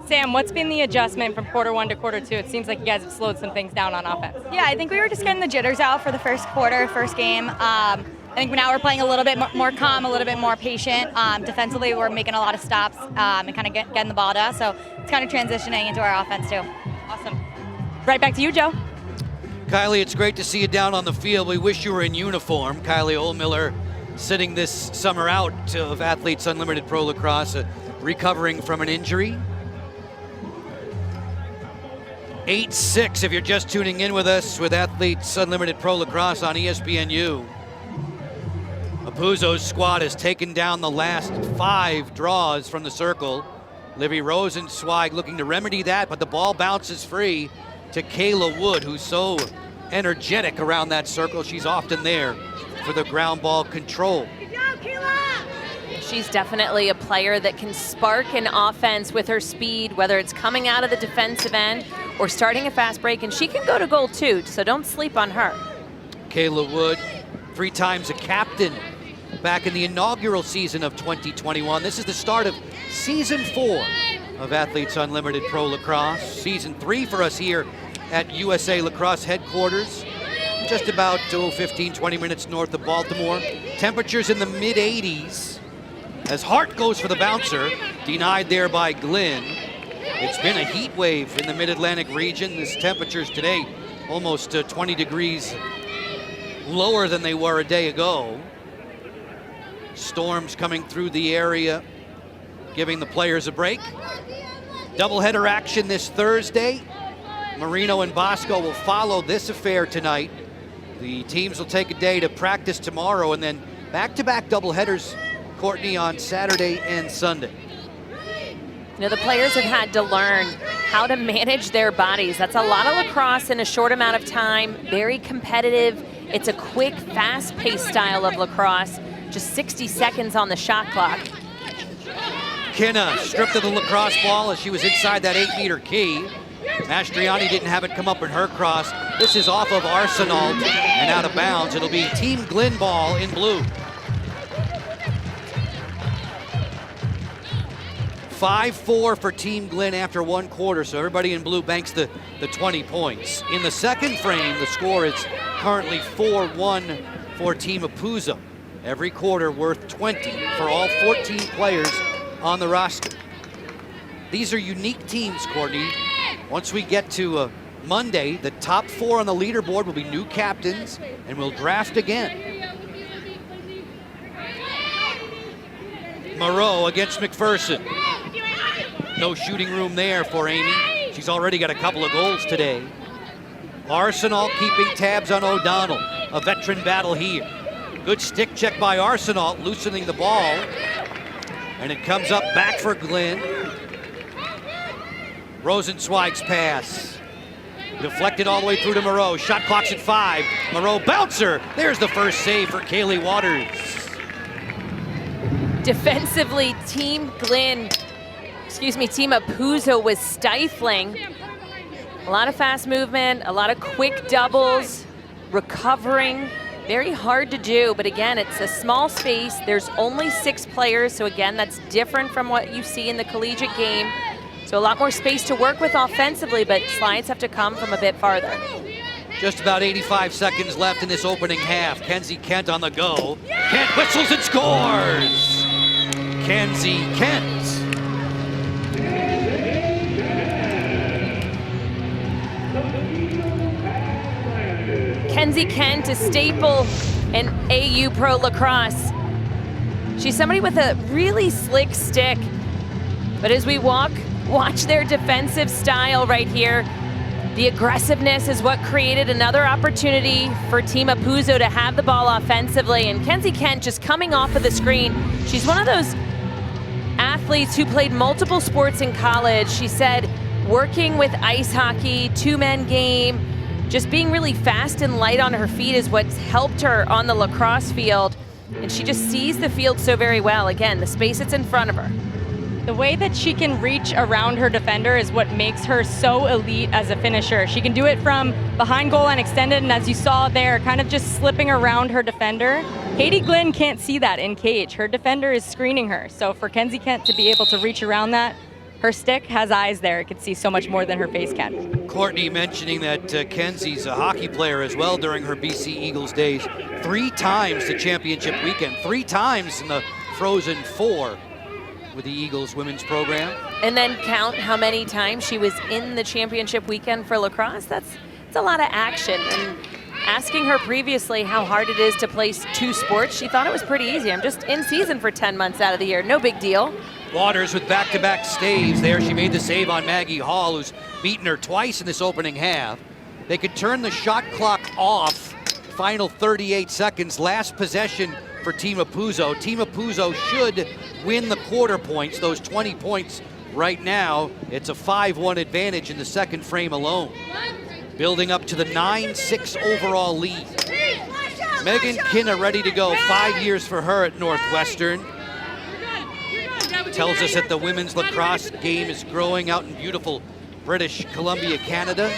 Sam, what's been the adjustment from quarter 1 to quarter 2? It seems like you guys have slowed some things down on offense. Yeah, I think we were just getting the jitters out for the first quarter, first game. I think now we're playing a little bit more calm, a little bit more patient. Defensively, we're making a lot of stops and kind of getting the ball to us. So it's kind of transitioning into our offense too. Awesome. Right back to you, Joe. Kylie, it's great to see you down on the field. We wish you were in uniform. Kylie Ohlmiller sitting this summer out of Athletes Unlimited Pro Lacrosse, recovering from an injury. 8-6 if you're just tuning in with us with Athletes Unlimited Pro Lacrosse on ESPNU. Apuzo's squad has taken down the last 5 draws from the circle. Livy Rosenzweig looking to remedy that, but the ball bounces free to Kayla Wood, who's so energetic around that circle. She's often there for the ground ball control. She's definitely a player that can spark an offense with her speed, whether it's coming out of the defensive end or starting a fast break, and she can go to goal too, so don't sleep on her. Kayla Wood, 3 times a captain back in the inaugural season of 2021. This is the start of season 4 of Athletes Unlimited Pro Lacrosse. Season 3 for us here at USA Lacrosse headquarters, just about 15-20 minutes north of Baltimore. Temperatures in the mid-80s as Hart goes for the bouncer, denied there by Glenn. It's been a heat wave in the mid-Atlantic region. This temperatures today almost 20 degrees lower than they were a day ago. Storms coming through the area, giving the players a break. Doubleheader action this Thursday. Marino and Bosco will follow this affair tonight. The teams will take a day to practice tomorrow, and then back-to-back doubleheaders, Courtney, on Saturday and Sunday. You know, the players have had to learn how to manage their bodies. That's a lot of lacrosse in a short amount of time, very competitive. It's a quick, fast-paced style of lacrosse. Just 60 seconds on the shot clock. Kinna stripped of the lacrosse ball as she was inside that 8-meter key. Mastriani didn't have it come up in her cross. This is off of Arsenal and out of bounds. It'll be Team Glenn ball in blue. 5-4 for Team Glenn after 1 quarter, so everybody in blue banks the 20 points. In the second frame, the score is currently 4-1 for Team Apuzo. Every quarter worth 20 for all 14 players on the roster. These are unique teams, Courtney. Once we get to Monday, the top 4 on the leaderboard will be new captains, and we'll draft again. Moreau against McPherson. No shooting room there for Amy. She's already got a couple of goals today. Arsenal keeping tabs on O'Donnell. A veteran battle here. Good stick check by Arsenal, loosening the ball. And it comes up back for Glenn. Rosenzweig's pass. Deflected all the way through to Moreau. Shot clock's at 5. Moreau bouncer. There's the first save for Kaylee Waters. Defensively, Team Apuzo was stifling. A lot of fast movement, a lot of quick doubles, recovering. Very hard to do, but again, it's a small space. There's only 6 players, so again, that's different from what you see in the collegiate game. So a lot more space to work with offensively, but slides have to come from a bit farther. Just about 85 seconds left in this opening half. Kenzie Kent on the go. Kent whistles and scores! Kenzie Kent. Kenzie Kent, a staple in AU Pro Lacrosse. She's somebody with a really slick stick, but as we watch their defensive style right here, the aggressiveness is what created another opportunity for Team Apuzo to have the ball offensively, and Kenzie Kent just coming off of the screen. She's one of those athletes who played multiple sports in college. She said working with ice hockey, 2-man game, just being really fast and light on her feet is what's helped her on the lacrosse field. And she just sees the field so very well. Again, the space that's in front of her. The way that she can reach around her defender is what makes her so elite as a finisher. She can do it from behind goal and extended, and as you saw there, kind of just slipping around her defender. Katie Glenn can't see that in cage. Her defender is screening her. So for Kenzie Kent to be able to reach around that, her stick has eyes there. It can see so much more than her face can. Courtney mentioning that Kenzie's a hockey player as well during her BC Eagles days. 3 times the championship weekend, 3 times in the Frozen Four with the Eagles women's program. And then count how many times she was in the championship weekend for lacrosse. That's a lot of action. And Asking her previously how hard it is to play two sports, she thought it was pretty easy. I'm just in season for 10 months out of the year. No big deal. Waters with back-to-back staves there. She made the save on Maggie Hall, who's beaten her twice in this opening half. They could turn the shot clock off. Final 38 seconds. Last possession for Team Apuzzo. Team Apuzzo should win the quarter points, those 20 points right now. It's a 5-1 advantage in the second frame alone. Building up to the 9-6 overall lead. Megan Kinna ready to go. 5 years for her at Northwestern. Tells us that the women's lacrosse game is growing out in beautiful British Columbia, Canada.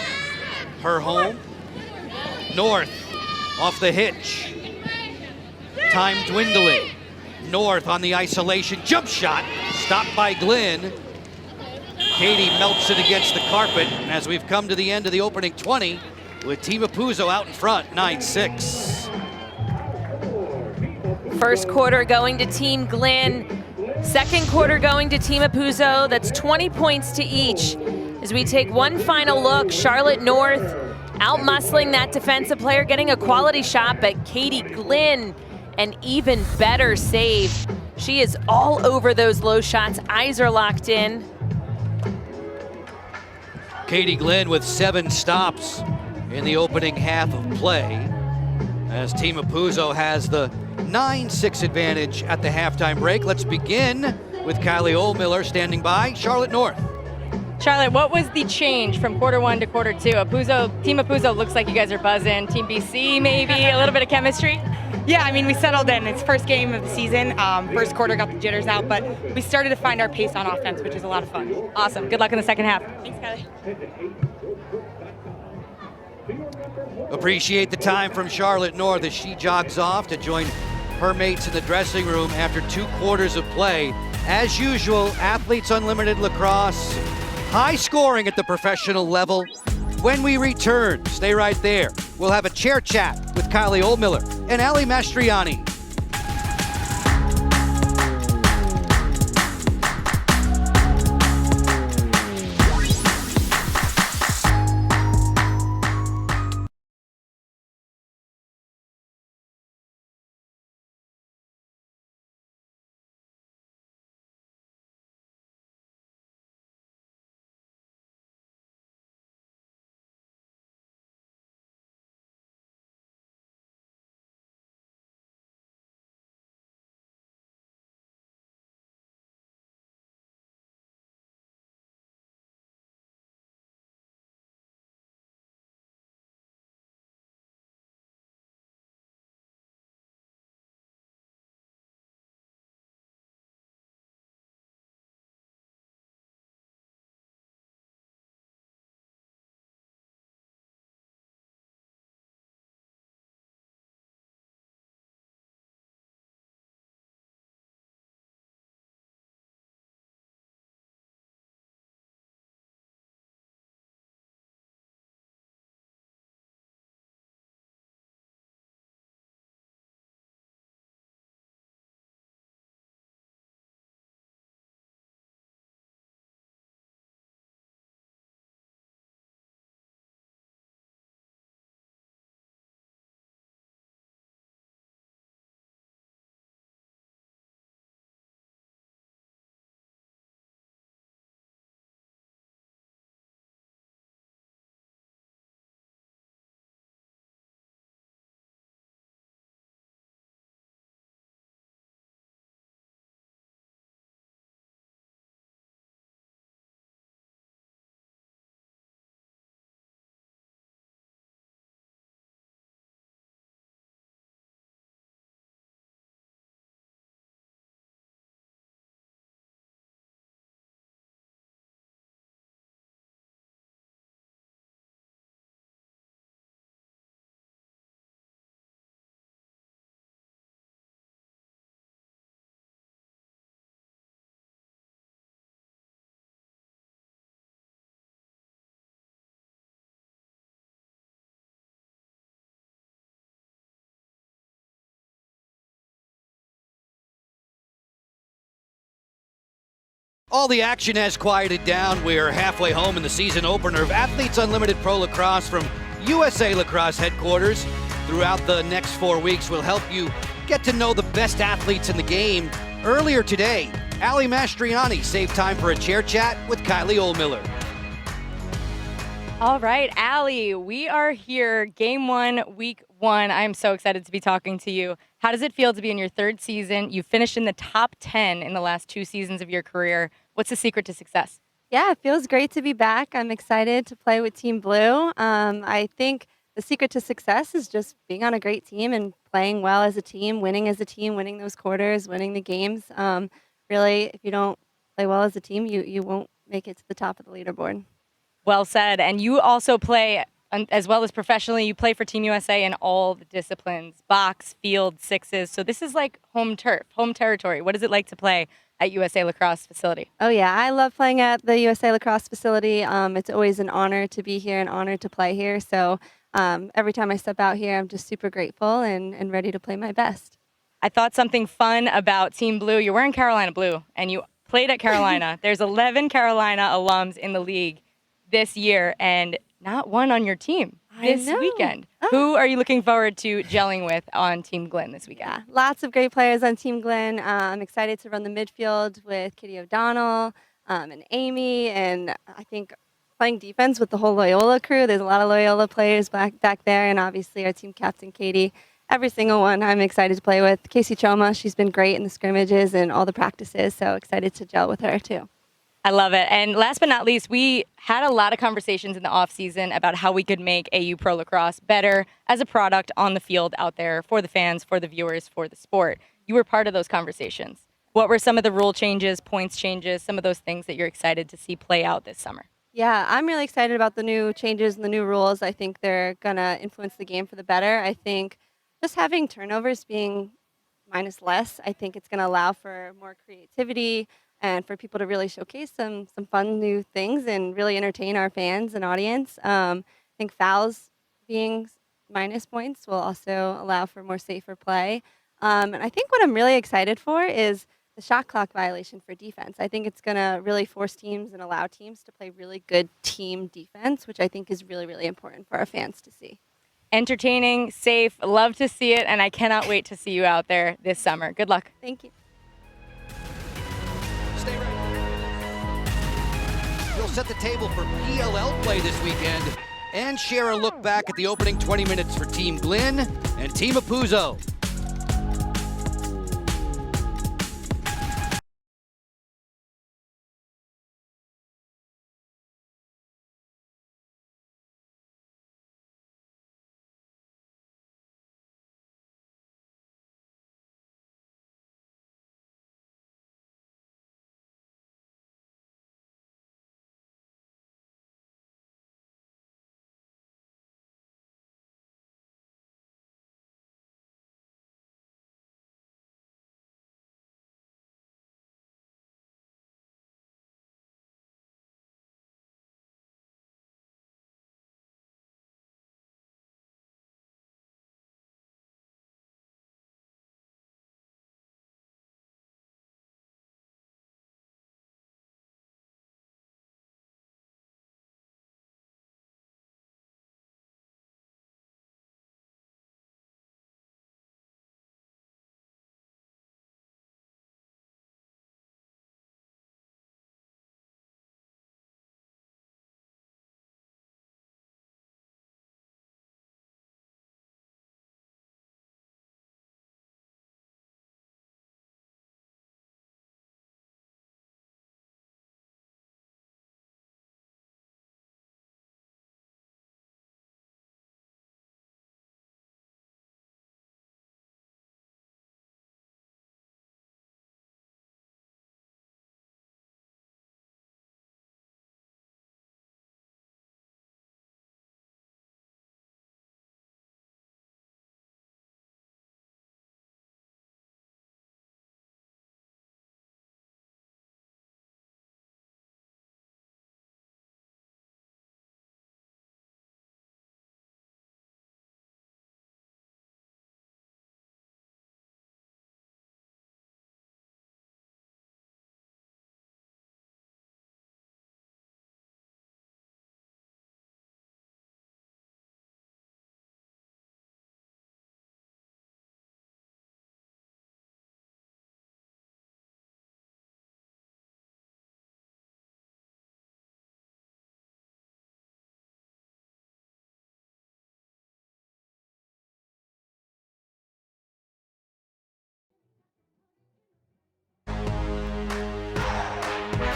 Her home. North off the hitch. Time dwindling. North on the isolation. Jump shot. Stopped by Glenn. Katie melts it against the carpet as we've come to the end of the opening 20 with Team Apuzzo out in front, 9-6. First quarter going to Team Glenn. Second quarter going to Team Apuzzo. That's 20 points to each. As we take one final look, Charlotte North out-muscling that defensive player, getting a quality shot, but Katie Glenn, an even better save. She is all over those low shots. Eyes are locked in. Katie Glenn with 7 stops in the opening half of play, as Team Apuzzo has the 9-6 advantage at the halftime break. Let's begin with Kylie Oldmiller standing by. Charlotte North. Charlotte, what was the change from quarter one to quarter two? Team Apuzzo looks like you guys are buzzing. Team BC, maybe a little bit of chemistry? Yeah, I mean, we settled in. It's first game of the season. First quarter got the jitters out, but we started to find our pace on offense, which is a lot of fun. Awesome. Good luck in the second half. Thanks, Kylie. Appreciate the time from Charlotte North as she jogs off to join her mates in the dressing room after 2 quarters of play. As usual, Athletes Unlimited Lacrosse, high scoring at the professional level. When we return, stay right there. We'll have a chair chat with Kylie Oldmiller and Ali Mastriani. All the action has quieted down. We're halfway home in the season opener of Athletes Unlimited Pro Lacrosse from USA Lacrosse headquarters. Throughout the next 4 weeks, we'll help you get to know the best athletes in the game. Earlier today, Ali Mastriani saved time for a chair chat with Kylie Oldmiller. All right, Allie, we are here, game 1, week 1. I'm so excited to be talking to you. How does it feel to be in your 3rd season? You finished in the top 10 in the last 2 seasons of your career. What's the secret to success? Yeah, it feels great to be back. I'm excited to play with Team Blue. I think the secret to success is just being on a great team and playing well as a team, winning those quarters, winning the games. Really, if you don't play well as a team, you won't make it to the top of the leaderboard. Well said. And you also play, as well as professionally, you play for Team USA in all the disciplines, box, field, sixes. So this is like home turf, home territory. What is it like to play at USA Lacrosse facility? Oh yeah, I love playing at the USA Lacrosse facility. It's always an honor to be here, an honor to play here. So every time I step out here, I'm just super grateful and ready to play my best. I thought something fun about Team Blue. You're wearing Carolina blue, and you played at Carolina. There's 11 Carolina alums in the league this year, and not one on your team this weekend. Who are you looking forward to gelling with on Team Glenn this weekend? Yeah, lots of great players on Team Glenn. I'm excited to run the midfield with Kitty O'Donnell and Amy, and I think playing defense with the whole Loyola crew. There's a lot of Loyola players back there, and obviously our team captain, Katie. Every single one I'm excited to play with. Casey Choma, she's been great in the scrimmages and all the practices, so excited to gel with her too. I love it. And last but not least, we had a lot of conversations in the off season about how we could make AU Pro Lacrosse better as a product on the field out there for the fans, for the viewers, for the sport. You were part of those conversations. What were some of the rule changes, points changes, some of those things that you're excited to see play out this summer? Yeah, I'm really excited about the new changes and the new rules. I think they're going to influence the game for the better. I think just having turnovers being minus less, I think it's going to allow for more creativity and for people to really showcase some fun new things and really entertain our fans and audience. I think fouls being minus points will also allow for more safer play. And I think what I'm really excited for is the shot clock violation for defense. I think it's going to really force teams and allow teams to play really good team defense, which I think is really, really important for our fans to see. Entertaining, safe, love to see it, and I cannot wait to see you out there this summer. Good luck. Thank you. Stay right. We'll set the table for PLL play this weekend and share a look back at the opening 20 minutes for Team Glenn and Team Apuzzo.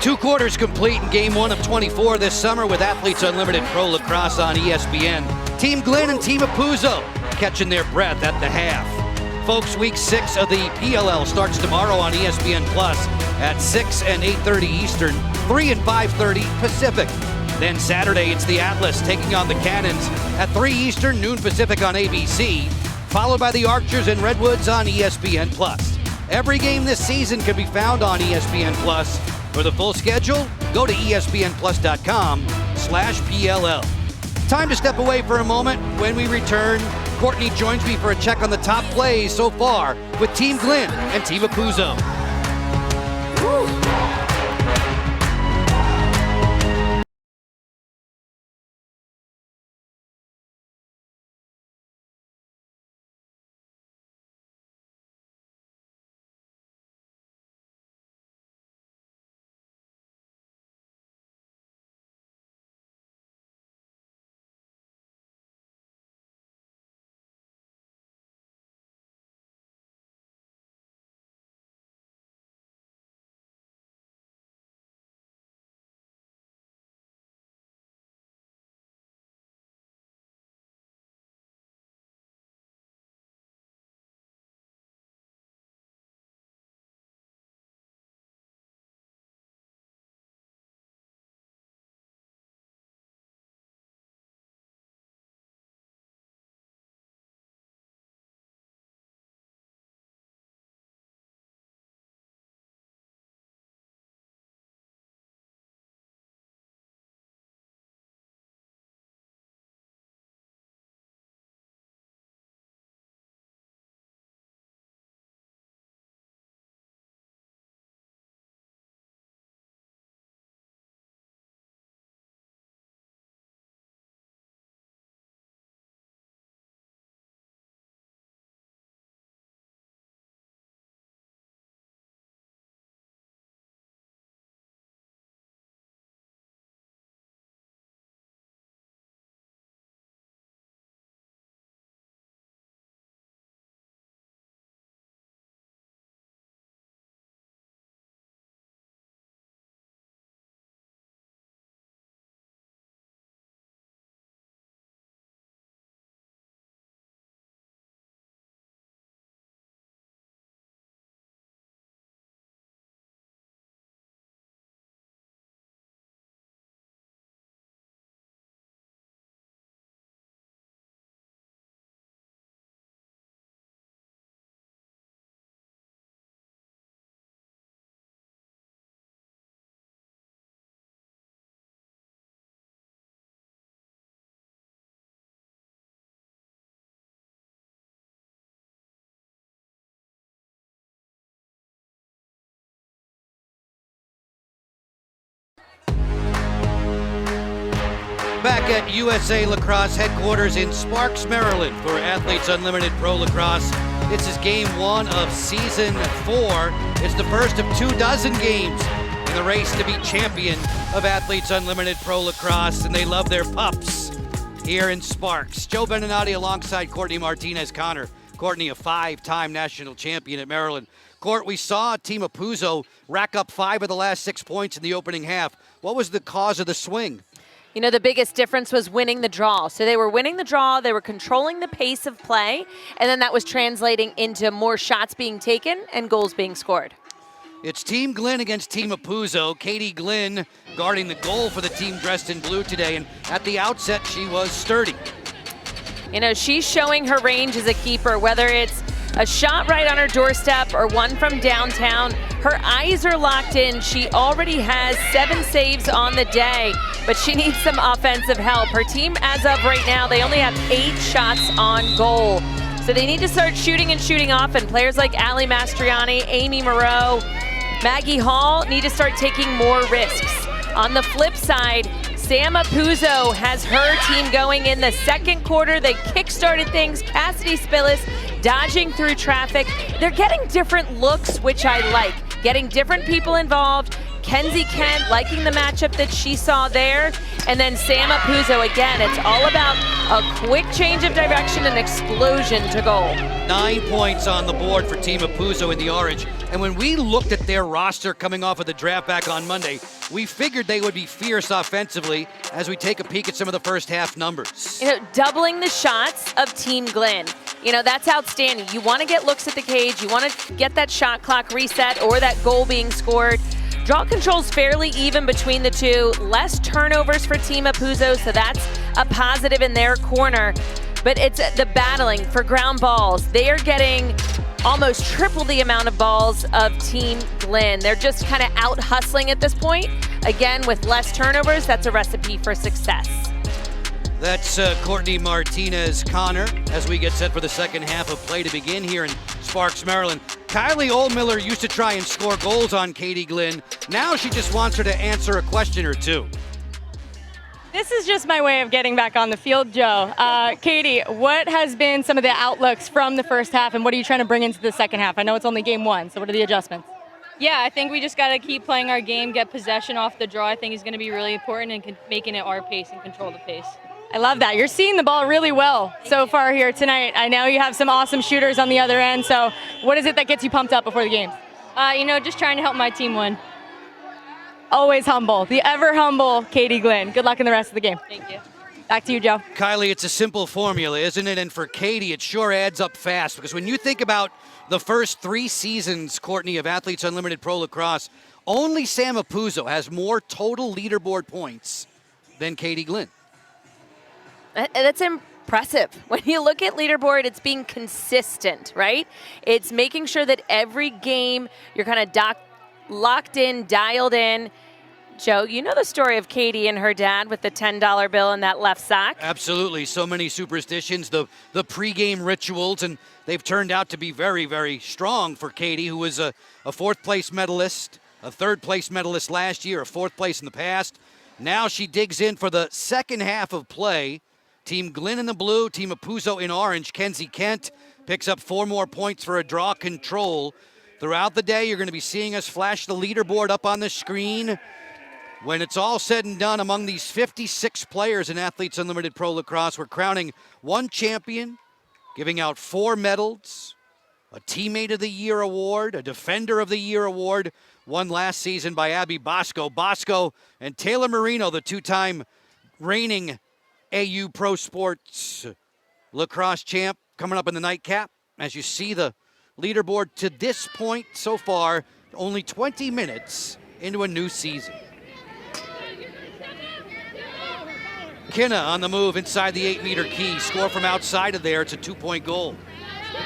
2 quarters complete in game 1 of 24 this summer with Athletes Unlimited Pro Lacrosse on ESPN. Team Glenn and Team Apuzzo catching their breath at the half. Folks, week 6 of the PLL starts tomorrow on ESPN Plus at 6 and 8:30 Eastern, 3 and 5:30 Pacific. Then Saturday, it's the Atlas taking on the Cannons at 3 Eastern, noon Pacific on ABC, followed by the Archers and Redwoods on ESPN Plus. Every game this season can be found on ESPN Plus. For the full schedule, go to espnplus.com/PLL. Time to step away for a moment. When we return, Courtney joins me for a check on the top plays so far with Team Glenn and Team Apuzzo. Back at USA Lacrosse headquarters in Sparks, Maryland for Athletes Unlimited Pro Lacrosse. This is game 1 of season 4. It's the first of 24 games in the race to be champion of Athletes Unlimited Pro Lacrosse, and they love their pups here in Sparks. Joe Beninati alongside Courtney Martinez-Connor. Courtney, a 5-time national champion at Maryland. Court, we saw Team Apuzzo rack up 5 of the last 6 points in the opening half. What was the cause of the swing? You know, the biggest difference was winning the draw. So they were winning the draw, they were controlling the pace of play, and then that was translating into more shots being taken and goals being scored. It's Team Glenn against Team Apuzzo. Katie Glenn guarding the goal for the team dressed in blue today, and at the outset, she was sturdy. You know, she's showing her range as a keeper, whether it's a shot right on her doorstep or one from downtown. Her eyes are locked in. She already has 7 saves on the day, but she needs some offensive help. Her team, as of right now, they only have 8 shots on goal. So they need to start shooting and shooting often. Players like Ali Mastriani, Amy Moreau, Maggie Hall need to start taking more risks. On the flip side, Sam Apuzzo has her team going in the second quarter. They kick-started things. Cassidy Spillis dodging through traffic. They're getting different looks, which I like. Getting different people involved. Kenzie Kent liking the matchup that she saw there. And then Sam Apuzzo, again, it's all about a quick change of direction and explosion to goal. 9 points on the board for Team Apuzzo in the orange. And when we looked at their roster coming off of the draft back on Monday, we figured they would be fierce offensively as we take a peek at some of the first half numbers. You know, doubling the shots of Team Glenn. You know, that's outstanding. You want to get looks at the cage. You want to get that shot clock reset or that goal being scored. Draw control's fairly even between the two. Less turnovers for Team Apuzzo, so that's a positive in their corner. But it's the battling for ground balls. They are getting almost triple the amount of balls of Team Glenn. They're just kind of out hustling at this point. Again, with less turnovers, that's a recipe for success. That's Courtney Martinez-Connor as we get set for the second half of play to begin here in Sparks, Maryland. Kylie Oldmiller used to try and score goals on Katie Glenn. Now she just wants her to answer a question or two. This is just my way of getting back on the field, Joe. Katie, what has been some of the outlooks from the first half, and what are you trying to bring into the second half? I know it's only game one, so what are the adjustments? Yeah, I think we just got to keep playing our game, get possession off the draw. I think is going to be really important, and making it our pace and control the pace. I love that. You're seeing the ball really well so far here tonight. I know you have some awesome shooters on the other end, so what is it that gets you pumped up before the games? Just trying to help my team win. Always humble, the ever humble Katie Glenn. Good luck in the rest of the game. Thank you. Back to you, Joe. Kylie, it's a simple formula, isn't it? And for Katie, it sure adds up fast, because when you think about the first 3 seasons, Courtney, of Athletes Unlimited Pro Lacrosse, only Sam Apuzzo has more total leaderboard points than Katie Glenn. That's impressive. When you look at leaderboard, it's being consistent, right? It's making sure that every game you're kind of locked in, dialed in. Joe, you know the story of Katie and her dad with the $10 bill in that left sock? Absolutely. So many superstitions, the pregame rituals, and they've turned out to be very, very strong for Katie, who was a 4th-place medalist, a 3rd-place medalist last year, a 4th place in the past. Now she digs in for the second half of play. Team Glenn in the blue, Team Apuzzo in orange. Kenzie Kent picks up 4 more points for a draw control. Throughout the day, you're going to be seeing us flash the leaderboard up on the screen. When it's all said and done, among these 56 players in Athletes Unlimited Pro Lacrosse, we're crowning 1 champion, giving out 4 medals, a Teammate of the Year award, a Defender of the Year award, won last season by Abby Bosco. Bosco and Taylor Marino, the 2-time reigning AU Pro Sports Lacrosse champ, coming up in the nightcap. As you see the leaderboard to this point so far, only 20 minutes into a new season. Kinna on the move inside the 8-meter key. Score from outside of there. It's a 2-point goal.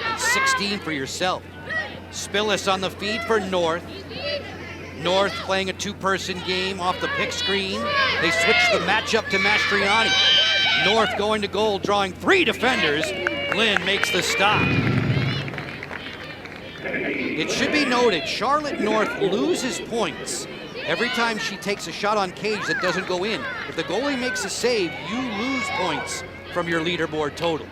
And 16 for yourself. Spillis on the feed for North. North playing a 2-person game off the pick screen. They switch the matchup to Mastriani. North going to goal, drawing 3 defenders. Glenn makes the stop. It should be noted, Charlotte North loses points every time she takes a shot on cage that doesn't go in. If the goalie makes a save, you lose points from your leaderboard total.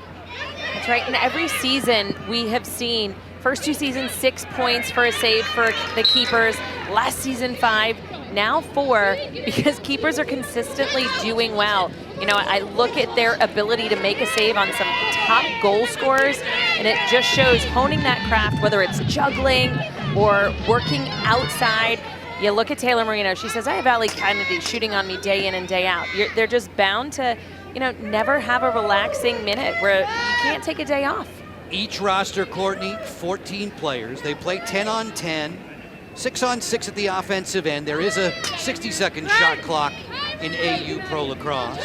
That's right, and every season we have seen, first 2 seasons, 6 points for a save for the keepers. Last season 5, now 4, because keepers are consistently doing well. You know, I look at their ability to make a save on some top goal scorers, and it just shows honing that craft, whether it's juggling or working outside. You look at Taylor Marino, she says, I have Allie Kennedy shooting on me day in and day out. They're just bound to, never have a relaxing minute where you can't take a day off. Each roster, Courtney, 14 players. They play 10 on 10, 6 on 6 at the offensive end. There is a 60-second shot clock in AU Pro Lacrosse.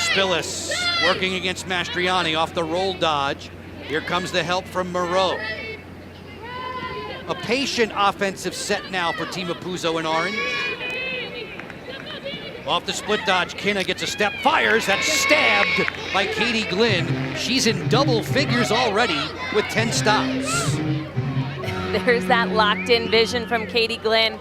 Spillis working against Mastriani off the roll dodge. Here comes the help from Moreau. A patient offensive set now for Team Apuzzo in orange. Off the split dodge, Kinna gets a step, fires, that's stabbed by Katie Glenn. She's in double figures already with 10 stops. There's that locked-in vision from Katie Glenn.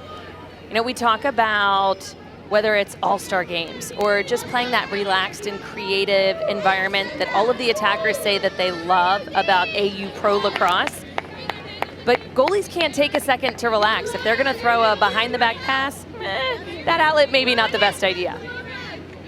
We talk about whether it's all-star games or just playing that relaxed and creative environment that all of the attackers say that they love about AU Pro Lacrosse. But goalies can't take a second to relax. If they're going to throw a behind-the-back pass, that outlet maybe not the best idea.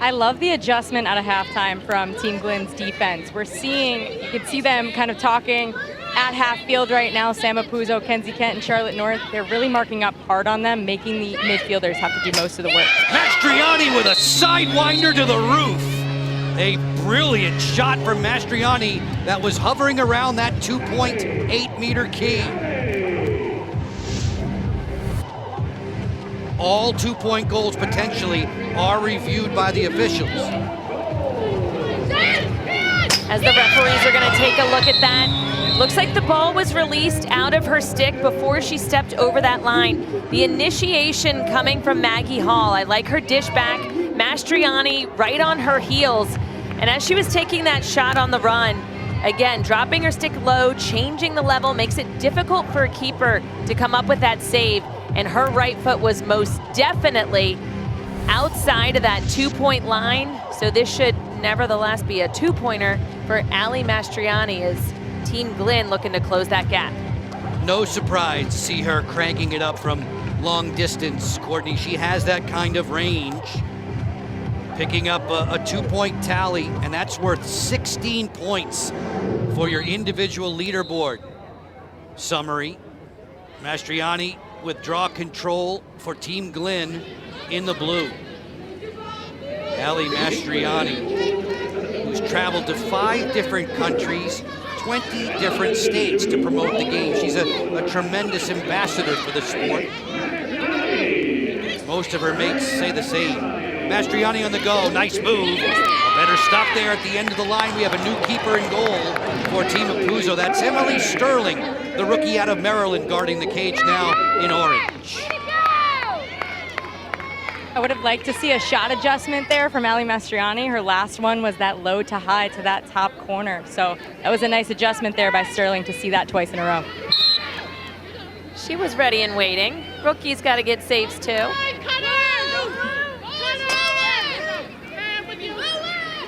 I love the adjustment at a halftime from Team Glynn's defense. You can see them kind of talking at half field right now. Sam Apuzzo, Kenzie Kent, and Charlotte North, they're really marking up hard on them, making the midfielders have to do most of the work. Mastriani with a sidewinder to the roof. A brilliant shot from Mastriani that was hovering around that 2.8-meter key. All 2-point goals potentially are reviewed by the officials. As the referees are going to take a look at that, looks like the ball was released out of her stick before she stepped over that line. The initiation coming from Maggie Hall. I like her dish back. Mastriani right on her heels. And as she was taking that shot on the run, again, dropping her stick low, changing the level, makes it difficult for a keeper to come up with that save. And her right foot was most definitely outside of that 2-point line. So this should nevertheless be a 2-pointer for Ali Mastriani as Team Glynn looking to close that gap. No surprise to see her cranking it up from long distance, Courtney. She has that kind of range. Picking up a 2-point tally, and that's worth 16 points for your individual leaderboard. Summary, Mastriani with draw control for Team Glynn in the blue. Ali Mastriani, who's traveled to 5 different countries, 20 different states to promote the game. She's a tremendous ambassador for the sport. Most of her mates say the same. Mastriani on the go, nice move. A better stop there at the end of the line. We have a new keeper in goal for Team Apuzzo. That's Emily Sterling, the rookie out of Maryland, guarding the cage now in orange. I would have liked to see a shot adjustment there from Ali Mastriani. Her last one was that low to high to that top corner. So that was a nice adjustment there by Sterling to see that twice in a row. She was ready and waiting. Rookie's got to get saves too.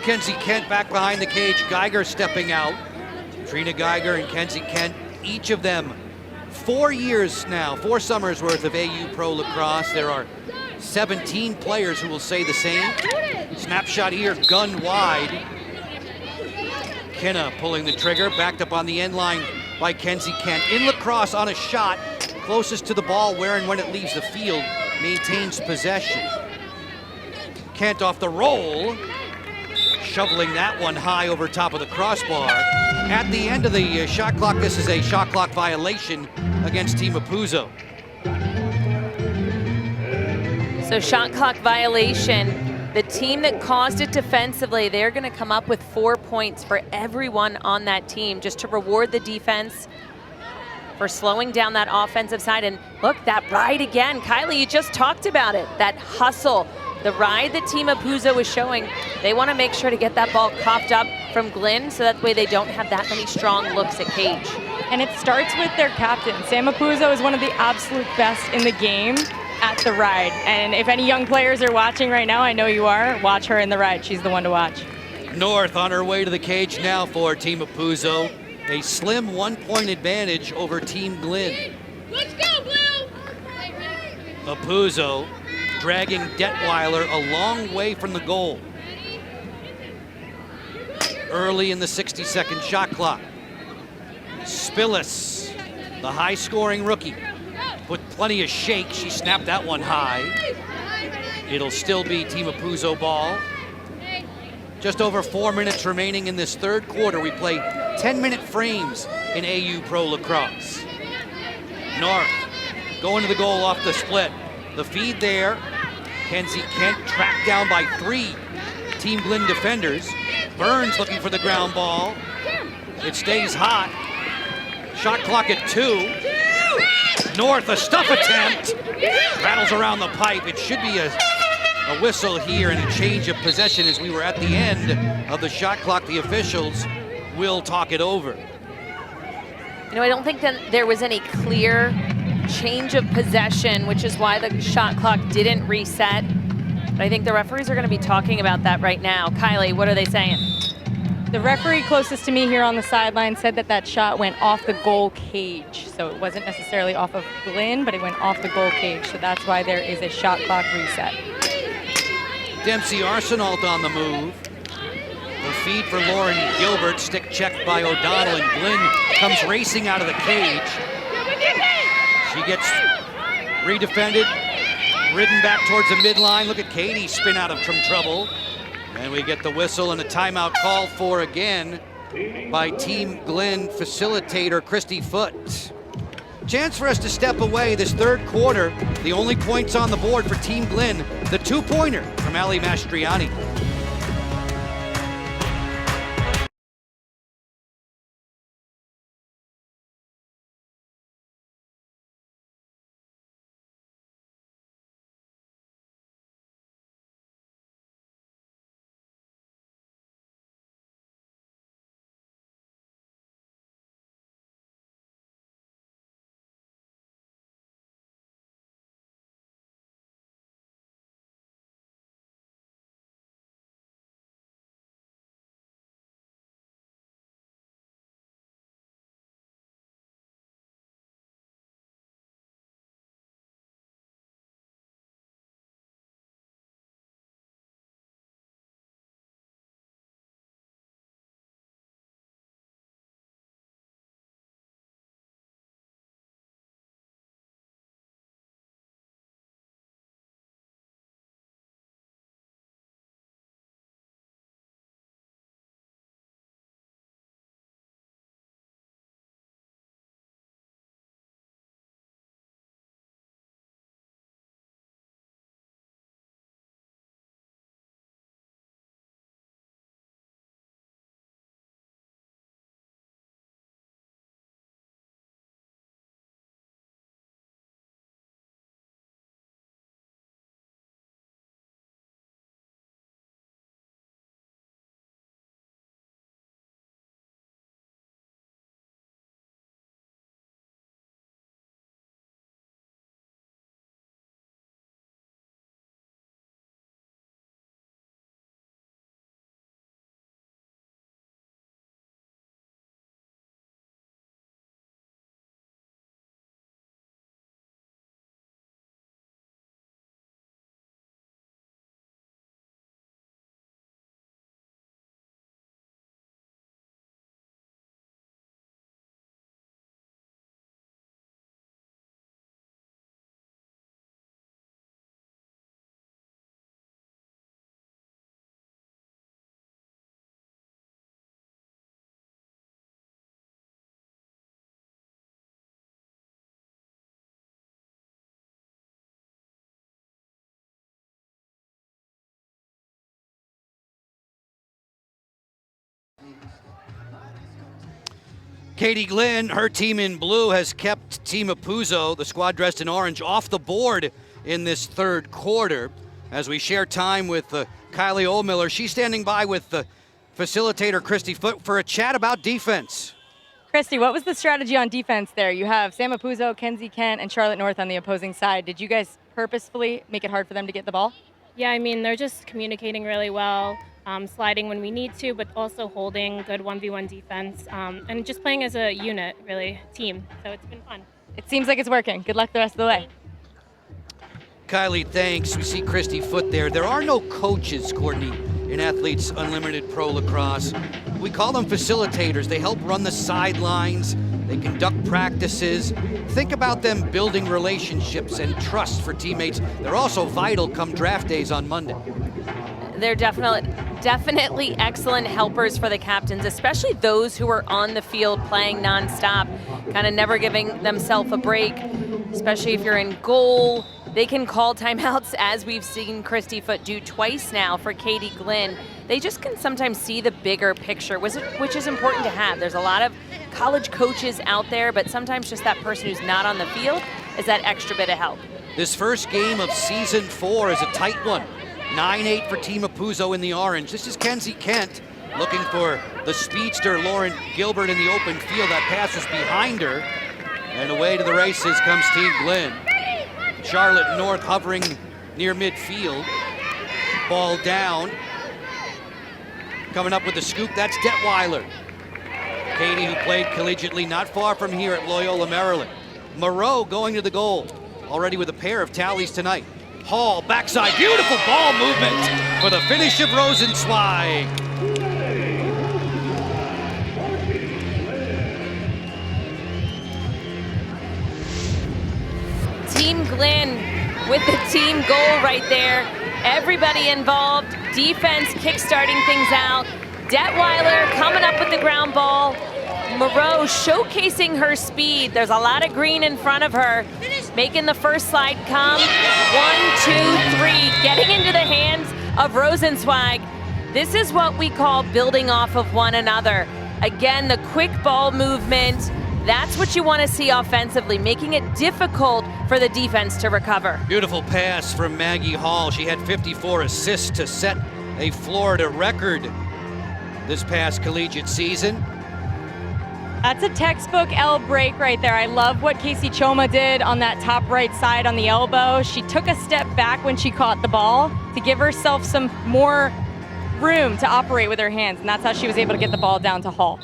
Kenzie Kent back behind the cage. Geiger stepping out. Trina Geiger and Kenzie Kent, each of them 4 years now, 4 summers worth of AU Pro Lacrosse. There are 17 players who will say the same. Snapshot here, gun wide. Kenna pulling the trigger, backed up on the end line by Kenzie Kent. In lacrosse on a shot, closest to the ball where and when it leaves the field, maintains possession. Kent off the roll, shoveling that one high over top of the crossbar. At the end of the shot clock, this is a shot clock violation against Team Apuzzo. So shot clock violation. The team that caused it defensively, they're going to come up with 4 points for everyone on that team just to reward the defense for slowing down that offensive side. And look, that ride again. Kylie, you just talked about it. That hustle, the ride that Team Apuzzo is showing. They want to make sure to get that ball coughed up from Glynn so that way they don't have that many strong looks at cage. And it starts with their captain. Sam Apuzzo is one of the absolute best in the game at the ride. And if any young players are watching right now, I know you are, watch her in the ride. She's the one to watch. North on her way to the cage now for Team Apuzzo. A slim 1-point advantage over Team Glynn. Let's go, Blue! Apuzzo dragging Detweiler a long way from the goal. Early in the 60-second shot clock. Spillis, the high-scoring rookie, put plenty of shake. She snapped that one high. It'll still be Team Apuzzo ball. Just over 4 minutes remaining in this third quarter. We play 10-minute frames in AU Pro Lacrosse. North going to the goal off the split. The feed there. Kenzie Kent tracked down by 3 Team Glynn defenders. Burns looking for the ground ball. It stays hot. Shot clock at 2. North, a stuff attempt. Rattles around the pipe. It should be a whistle here and a change of possession as we were at the end of the shot clock. The officials will talk it over. You know, I don't think that there was any clear change of possession, which is why the shot clock didn't reset. But I think the referees are going to be talking about that right now. Kylie, what are they saying? The referee closest to me here on the sideline said that that shot went off the goal cage. So it wasn't necessarily off of Glynn, but it went off the goal cage. So that's why there is a shot clock reset. Dempsey Arsenault on the move. The feed for Lauren Gilbert, stick checked by O'Donnell, and Glynn comes racing out of the cage. She gets redefended, ridden back towards the midline. Look at Katie spin out of some trouble. And we get the whistle and a timeout called for again by Team Glynn facilitator Christy Foote. Chance for us to step away this third quarter. The only points on the board for Team Glynn, the two-pointer from Ali Mastriani. Katie Glynn, her team in blue, has kept Team Apuzzo, the squad dressed in orange, off the board in this third quarter. As we share time with Kylie Oldmiller, she's standing by with the facilitator Christy Foote for a chat about defense. Christy, what was the strategy on defense there? You have Sam Apuzzo, Kenzie Kent, and Charlotte North on the opposing side. Did you guys purposefully make it hard for them to get the ball? Yeah, I mean, they're just communicating really well, sliding when we need to, but also holding good 1v1 defense, and just playing as a unit, really, team. So it's been fun. It seems like it's working. Good luck the rest of the way. Kylie, thanks. We see Christy Foote there. There are no coaches, Courtney, in Athletes Unlimited Pro Lacrosse. We call them facilitators. They help run the sidelines. They conduct practices. Think about them building relationships and trust for teammates. They're also vital come draft days on Monday. They're definitely excellent helpers for the captains, especially those who are on the field playing nonstop, kind of never giving themselves a break, especially if you're in goal. They can call timeouts, as we've seen Christy Foote do twice now for Katie Glynn. They just can sometimes see the bigger picture, which is important to have. There's a lot of college coaches out there, but sometimes just that person who's not on the field is that extra bit of help. This first game of season 4 is a tight one. 9-8 for Team Apuzzo in the orange. This is Kenzie Kent looking for the speedster Lauren Gilbert in the open field. That pass is behind her. And away to the races comes Team Glynn. Charlotte North hovering near midfield. Ball down. Coming up with the scoop, that's Detweiler. Katie, who played collegiately not far from here at Loyola, Maryland. Moreau going to the goal, already with a pair of tallies tonight. Hall, backside, beautiful ball movement for the finish of Rosenzweig. Team Glenn with the team goal right there. Everybody involved, defense kick-starting things out. Detweiler coming up with the ground ball. Moreau showcasing her speed. There's a lot of green in front of her. Making the first slide come. 1, 2, 3. Getting into the hands of Rosenzweig. This is what we call building off of one another. Again, the quick ball movement. That's what you want to see offensively, making it difficult for the defense to recover. Beautiful pass from Maggie Hall. She had 54 assists to set a Florida record this past collegiate season. That's a textbook L break right there. I love what Casey Choma did on that top right side on the elbow. She took a step back when she caught the ball to give herself some more room to operate with her hands, and that's how she was able to get the ball down to Hall.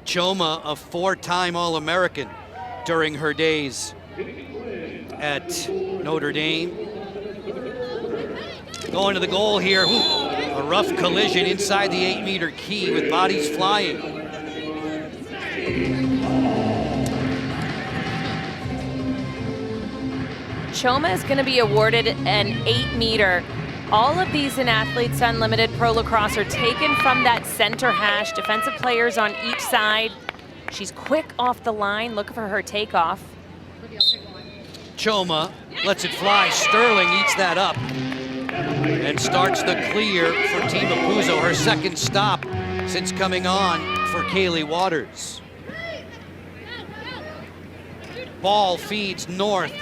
Choma, a 4-time All-American during her days at Notre Dame. Going to the goal here. Ooh, a rough collision inside the 8-meter key with bodies flying. Choma is going to be awarded an 8-meter. All of these in Athletes Unlimited Pro Lacrosse are taken from that center hash, defensive players on each side. She's quick off the line. Look for her takeoff. Choma lets it fly. Sterling eats that up and starts the clear for Team Apuzzo, her second stop since coming on for Kaylee Waters. Ball feeds north.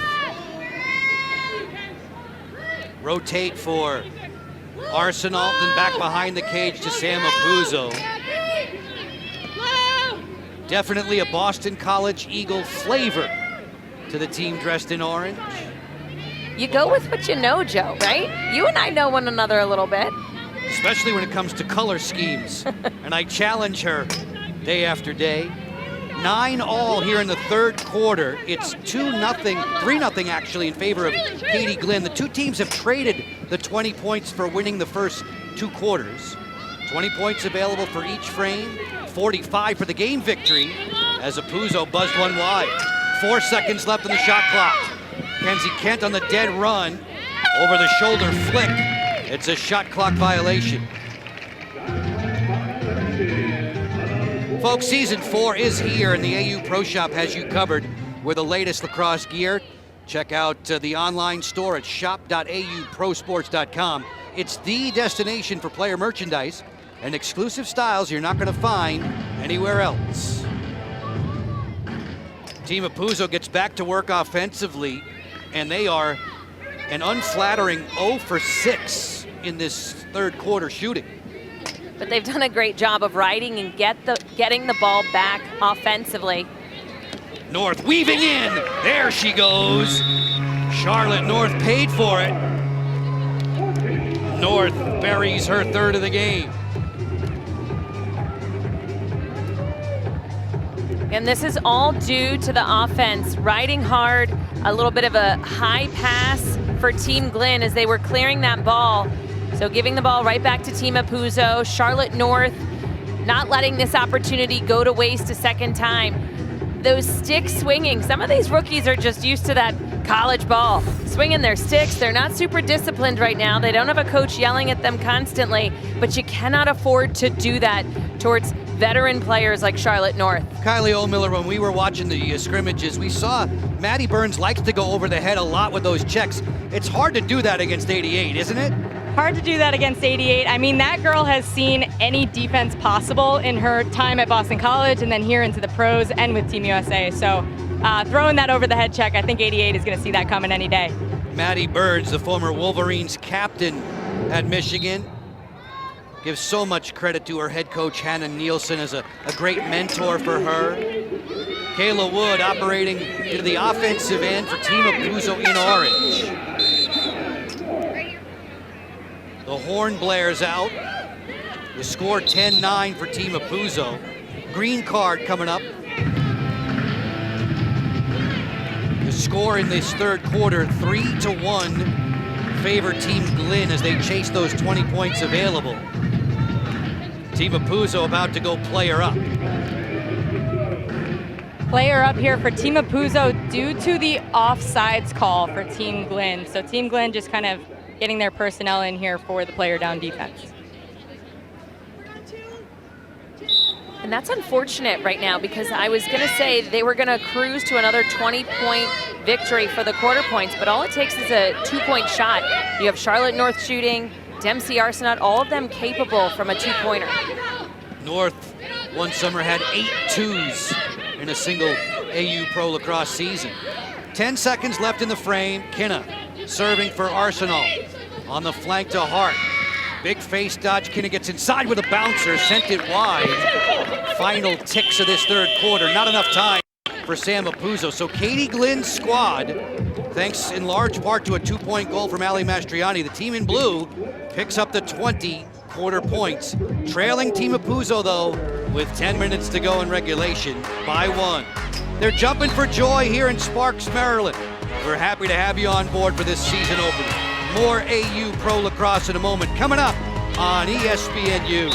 Rotate for Arsenal, then back behind the cage to Sam Apuzzo. Definitely a Boston College Eagle flavor to the team dressed in orange. You go with what you know, Joe, right? You and I know one another a little bit. Especially when it comes to color schemes. And I challenge her day after day. 9-all here in the third quarter. It's 2-0, 3-0 actually in favor of Katie Glenn. The two teams have traded the 20 points for winning the first 2 quarters. 20 points available for each frame, 45 for the game victory as Apuzzo buzzed one wide. 4 seconds left in the shot clock. Kenzie Kent on the dead run, over the shoulder flick. It's a shot clock violation. Folks, season 4 is here, and the AU Pro Shop has you covered with the latest lacrosse gear. Check out the online store at shop.auprosports.com. It's the destination for player merchandise and exclusive styles you're not going to find anywhere else. Team Apuzzo gets back to work offensively, and they are an unflattering 0 for 6 in this third quarter shooting. But they've done a great job of riding and getting the ball back offensively. North weaving in. There she goes. Charlotte North paid for it. North buries her third of the game. And this is all due to the offense. Riding hard, a little bit of a high pass for Team Glenn as they were clearing that ball. So giving the ball right back to Team Apuzzo. Charlotte North not letting this opportunity go to waste a second time. Those sticks swinging. Some of these rookies are just used to that college ball. Swinging their sticks. They're not super disciplined right now. They don't have a coach yelling at them constantly, but you cannot afford to do that towards veteran players like Charlotte North. Kylie O'Miller, when we were watching the scrimmages, we saw Maddie Burns likes to go over the head a lot with those checks. It's hard to do that against 88, isn't it? Hard to do that against 88. I mean, that girl has seen any defense possible in her time at Boston College and then here into the pros and with Team USA. So throwing that over the head check, I think 88 is going to see that coming any day. Maddie Burns, the former Wolverines captain at Michigan, gives so much credit to her head coach, Hannah Nielsen, as a great mentor for her. Kayla Wood operating into the offensive end for Team Apuzzo in orange. The horn blares out. The score 10-9 for Team Apuzzo. Green card coming up. The score in this third quarter, 3-1, favor Team Glenn as they chase those 20 points available. Team Apuzzo about to go player up. Player up here for Team Apuzzo due to the offsides call for Team Glenn. So Team Glenn just kind of getting their personnel in here for the player down defense. And that's unfortunate right now because I was going to say they were going to cruise to another 20-point victory for the quarter points, but all it takes is a 2-point shot. You have Charlotte North shooting, Dempsey Arsenault, all of them capable from a 2-pointer. North one summer had 8 twos in a single AU Pro Lacrosse season. 10 seconds left in the frame. Kinna serving for Arsenault. On the flank to Hart. Big face dodge. Kinna gets inside with a bouncer, sent it wide. Final ticks of this third quarter. Not enough time for Sam Apuzzo. So Katie Glenn's squad, thanks in large part to a 2-point goal from Ali Mastriani, the team in blue picks up the 20 quarter points. Trailing Team Apuzzo, though, with 10 minutes to go in regulation by 1. They're jumping for joy here in Sparks, Maryland. We're happy to have you on board for this season opener. More AU Pro Lacrosse in a moment, coming up on ESPNU.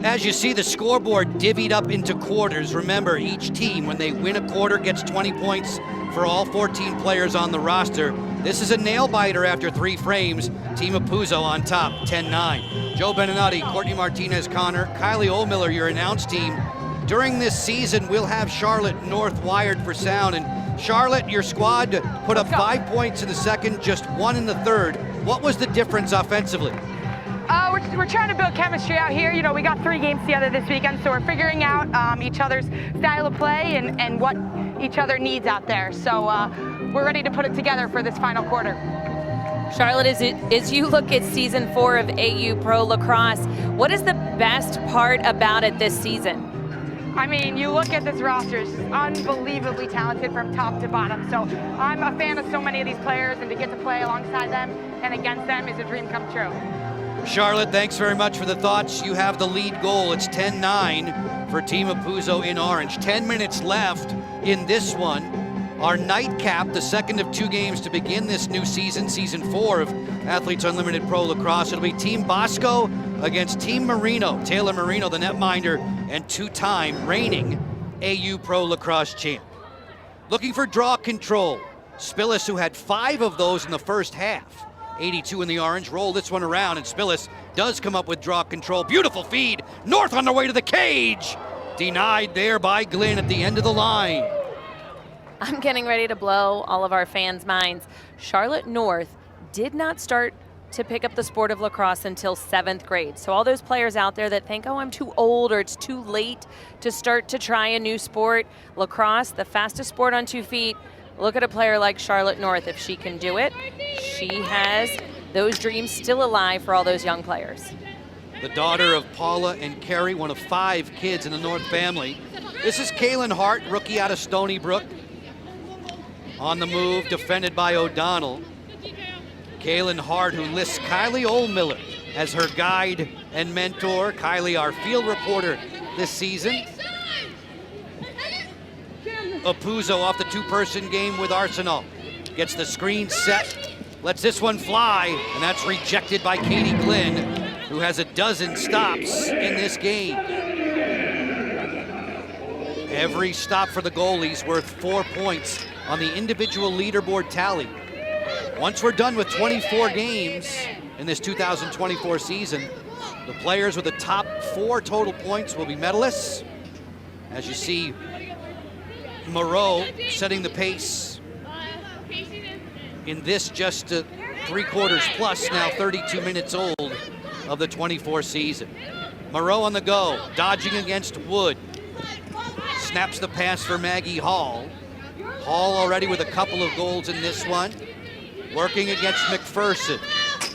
As you see the scoreboard divvied up into quarters, remember each team, when they win a quarter, gets 20 points for all 14 players on the roster. This is a nail biter after 3 frames. Team Apuzzo on top, 10-9. Joe Beninati, Courtney Martinez-Connor, Kylie Oldmiller, your announced team. During this season, we'll have Charlotte North wired for sound. And Charlotte, your squad put up 5 points in the second, just 1 in the third. What was the difference offensively? We're trying to build chemistry out here. You know, we got 3 games together this weekend, so we're figuring out each other's style of play and what each other needs out there. So we're ready to put it together for this final quarter. Charlotte, as you look at season 4 of AU Pro Lacrosse, what is the best part about it this season? I mean, you look at this roster, it's just unbelievably talented from top to bottom. So I'm a fan of so many of these players, and to get to play alongside them and against them is a dream come true. Charlotte, thanks very much for the thoughts. You have the lead goal. It's 10-9 for Team Apuzo in orange. 10 minutes left in this one. Our nightcap, the second of 2 games to begin this new season, season 4 of Athletes Unlimited Pro Lacrosse. It'll be Team Bosco against Team Marino. Taylor Marino, the netminder and 2-time reigning AU Pro Lacrosse champ. Looking for draw control. Spillis, who had 5 of those in the first half. 82 in the orange, roll this one around, and Spillis does come up with draw control. Beautiful feed, North on the way to the cage. Denied there by Glenn at the end of the line. I'm getting ready to blow all of our fans' minds. Charlotte North did not start to pick up the sport of lacrosse until 7th grade. So all those players out there that think, oh, I'm too old or it's too late to start to try a new sport, lacrosse, the fastest sport on 2 feet, look at a player like Charlotte North. If she can do it, she has those dreams still alive for all those young players. The daughter of Paula and Carrie, one of 5 kids in the North family. This is Kaylin Hart, rookie out of Stony Brook. On the move, defended by O'Donnell. Kaylin Hart, who lists Kylie Oldmiller as her guide and mentor. Kylie, our field reporter this season. Apuzo off the 2-person game with Arsenal. Gets the screen set, lets this one fly, and that's rejected by Katie Glenn, who has a dozen stops in this game. Every stop for the goalie's worth 4 points on the individual leaderboard tally. Once we're done with 24 games in this 2024 season, the players with the top 4 total points will be medalists. As you see, Moreau setting the pace in this just 3/4 plus, now 32 minutes old of the 24 season. Moreau on the go, dodging against Wood. Snaps the pass for Maggie Hall. Hall already with a couple of goals in this one. Working against McPherson.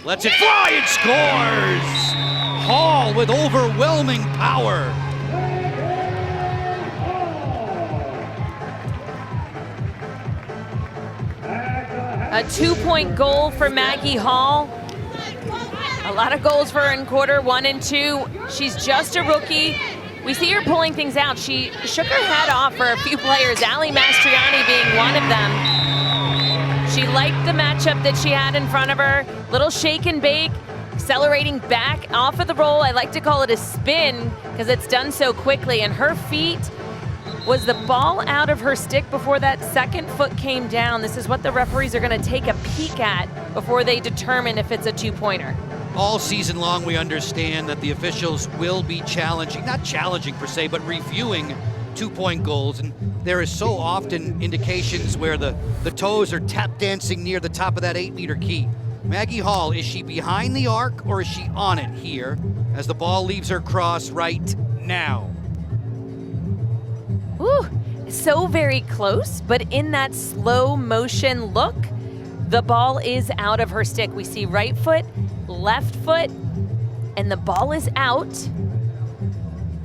Lets it fly and scores! Hall with overwhelming power. A 2-point goal for Maggie Hall. A lot of goals for her in quarter 1 and 2. She's just a rookie. We see her pulling things out. She shook her head off for a few players, Ali Mastriani being one of them. She liked the matchup that she had in front of her. Little shake and bake, accelerating back off of the roll. I like to call it a spin because it's done so quickly. And her feet was the ball out of her stick before that second foot came down. This is what the referees are going to take a peek at before they determine if it's a 2-pointer. All season long, we understand that the officials will be challenging, not challenging per se, but reviewing 2-point goals. And there is so often indications where the toes are tap dancing near the top of that 8-meter key. Maggie Hall, is she behind the arc or is she on it here as the ball leaves her cross right now? Ooh, so very close, but in that slow motion look, the ball is out of her stick. We see right foot, left foot, and the ball is out.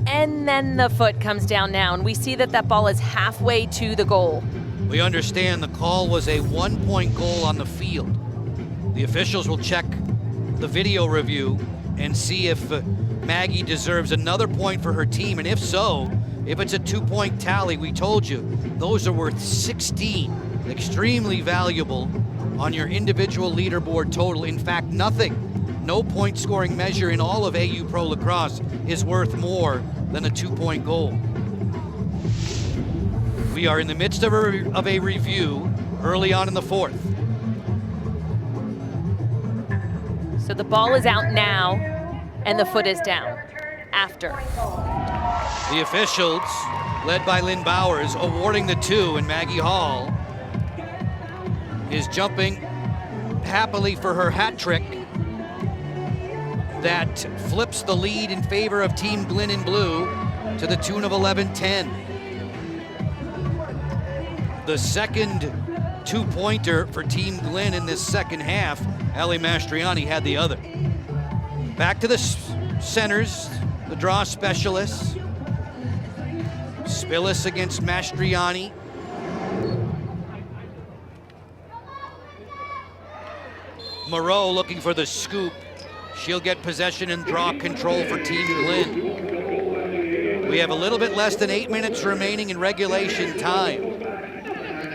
And then the foot comes down now, and we see that that ball is halfway to the goal. We understand the call was a 1-point goal on the field. The officials will check the video review and see if Maggie deserves another point for her team, and if so, if it's a 2-point tally, we told you, those are worth 16. Extremely valuable on your individual leaderboard total. In fact, nothing, no point scoring measure in all of AU Pro Lacrosse is worth more than a 2-point goal. We are in the midst of a review early on in the 4th. So the ball is out now, and the foot is down after. The officials, led by Lynn Bowers, awarding the 2, and Maggie Hall is jumping happily for her hat trick that flips the lead in favor of Team Glenn in Blue to the tune of 11-10. The second 2-pointer for Team Glenn in this second half. Ali Mastriani had the other. Back to the centers, the draw specialists. Spillis against Mastriani. Moreau looking for the scoop. She'll get possession and draw control for Team Glenn. We have a little bit less than 8 minutes remaining in regulation time.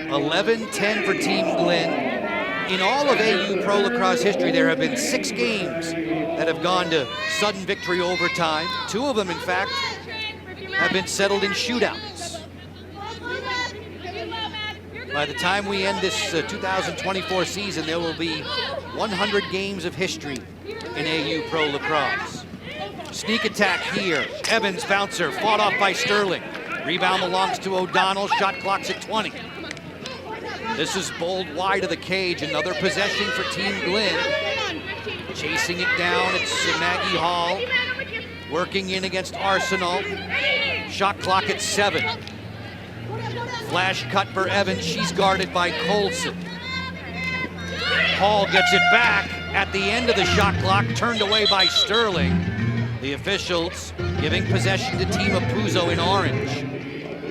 11-10 for Team Glenn. In all of AU Pro Lacrosse history, there have been 6 games that have gone to sudden victory overtime. 2 of them, in fact, have been settled in shootouts. By the time we end this 2024 season, there will be 100 games of history in AU Pro Lacrosse. Sneak attack here. Evans bouncer, fought off by Sterling. Rebound belongs to O'Donnell, shot clock's at 20. This is bowled wide of the cage, another possession for Team Glenn. Chasing it down, it's Maggie Hall. Working in against Arsenal. Shot clock at 7. Flash cut for Evans, she's guarded by Colson. Hall gets it back at the end of the shot clock, turned away by Sterling. The officials giving possession to Team Apuzzo in orange.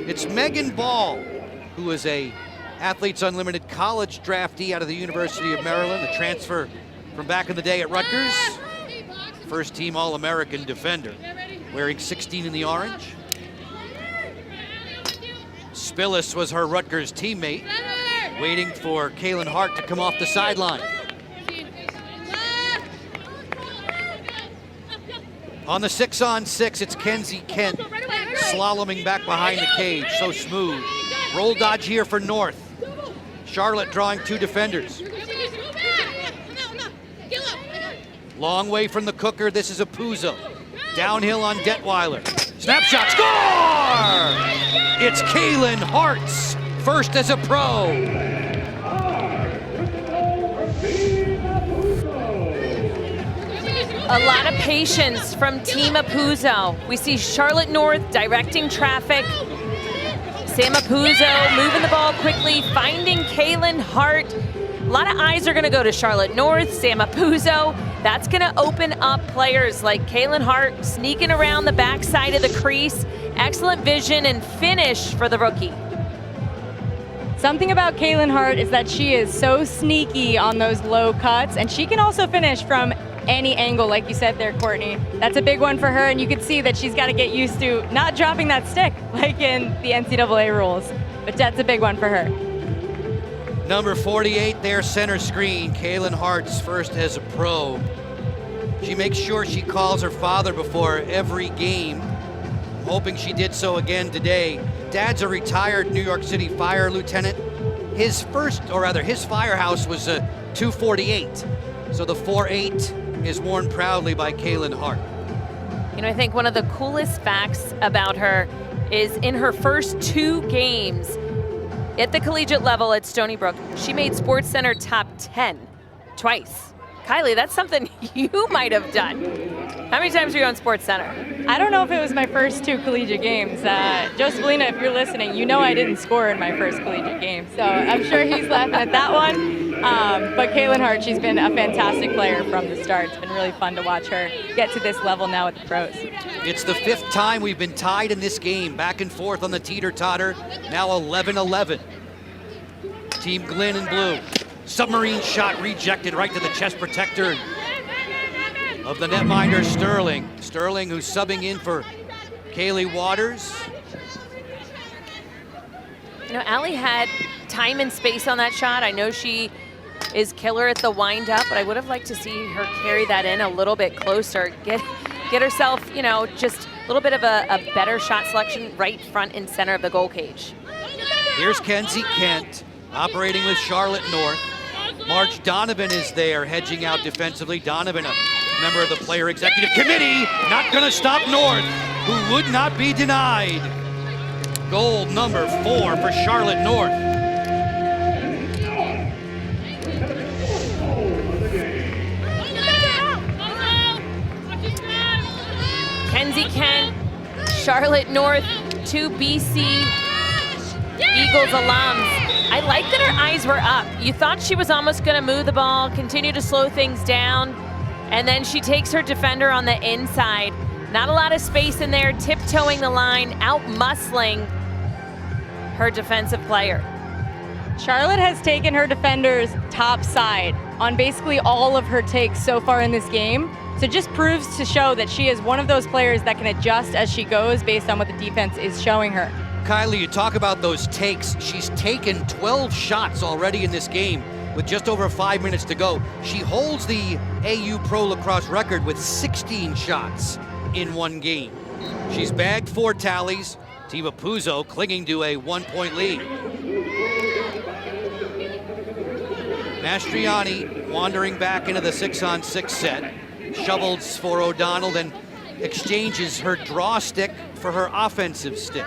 It's Megan Ball, who is a Athletes Unlimited college draftee out of the University of Maryland, the transfer from back in the day at Rutgers. First team All-American defender, wearing 16 in the orange. Spillis was her Rutgers teammate, waiting for Kaylin Hart to come off the sideline. On the 6-on-6, it's Kenzie Kent slaloming back behind the cage, so smooth. Roll dodge here for North. Charlotte drawing 2 defenders. Long way from the cooker, this is Apuzzo. Downhill on Detweiler. Snapshot, score! It's Kaylin Hart's first as a pro. A lot of patience from Team Apuzzo. We see Charlotte North directing traffic. Sam Apuzzo moving the ball quickly, finding Kaylin Hart. A lot of eyes are gonna go to Charlotte North, Sam Apuzzo. That's gonna open up players like Kaylin Hart sneaking around the backside of the crease. Excellent vision and finish for the rookie. Something about Kaylin Hart is that she is so sneaky on those low cuts, and she can also finish from any angle, like you said there, Courtney. That's a big one for her, and you can see that she's got to get used to not dropping that stick like in the NCAA rules, but that's a big one for her. Number 48 there, center screen. Kaylin Hart's first as a pro. She makes sure she calls her father before every game. I'm hoping she did so again today. Dad's a retired New York City fire lieutenant. His firehouse was a 248. So the 4.8 is worn proudly by Kaylin Hart. You know, I think one of the coolest facts about her is in her first 2 games at the collegiate level at Stony Brook, she made SportsCenter top 10 twice. Kylie, that's something you might have done. How many times were you on SportsCenter? I don't know if it was my first 2 collegiate games. Josephina, if you're listening, you know I didn't score in my first collegiate game, so I'm sure he's laughing at that one. But Kaylin Hart, she's been a fantastic player from the start. It's been really fun to watch her get to this level now with the pros. It's the 5th time we've been tied in this game, back and forth on the teeter-totter, now 11-11. Team Glenn in blue. Submarine shot rejected right to the chest protector of the netminder Sterling. Sterling, who's subbing in for Kaylee Waters. You know, Allie had time and space on that shot. I know she is killer at the wind-up, but I would have liked to see her carry that in a little bit closer. Get herself, you know, just a little bit of a better shot selection right front and center of the goal cage. Here's Kenzie Kent operating with Charlotte North. March Donovan is there, hedging out defensively. Donovan, a member of the player executive committee, not gonna stop North, who would not be denied. Goal number 4 for Charlotte North. Kenzie Kent, Charlotte North, 2 BC Eagles alums. I like that her eyes were up. You thought she was almost gonna move the ball, continue to slow things down, and then she takes her defender on the inside. Not a lot of space in there, tiptoeing the line, out-muscling her defensive player. Charlotte has taken her defenders top side on basically all of her takes so far in this game. So it just proves to show that she is one of those players that can adjust as she goes based on what the defense is showing her. Kylie, you talk about those takes. She's taken 12 shots already in this game with just over 5 minutes to go. She holds the AU Pro Lacrosse record with 16 shots in one game. She's bagged 4 tallies. Tiva Puzo clinging to a 1-point lead. Mastriani wandering back into the 6-on-6 set. Shovels for O'Donnell, then exchanges her draw stick for her offensive stick.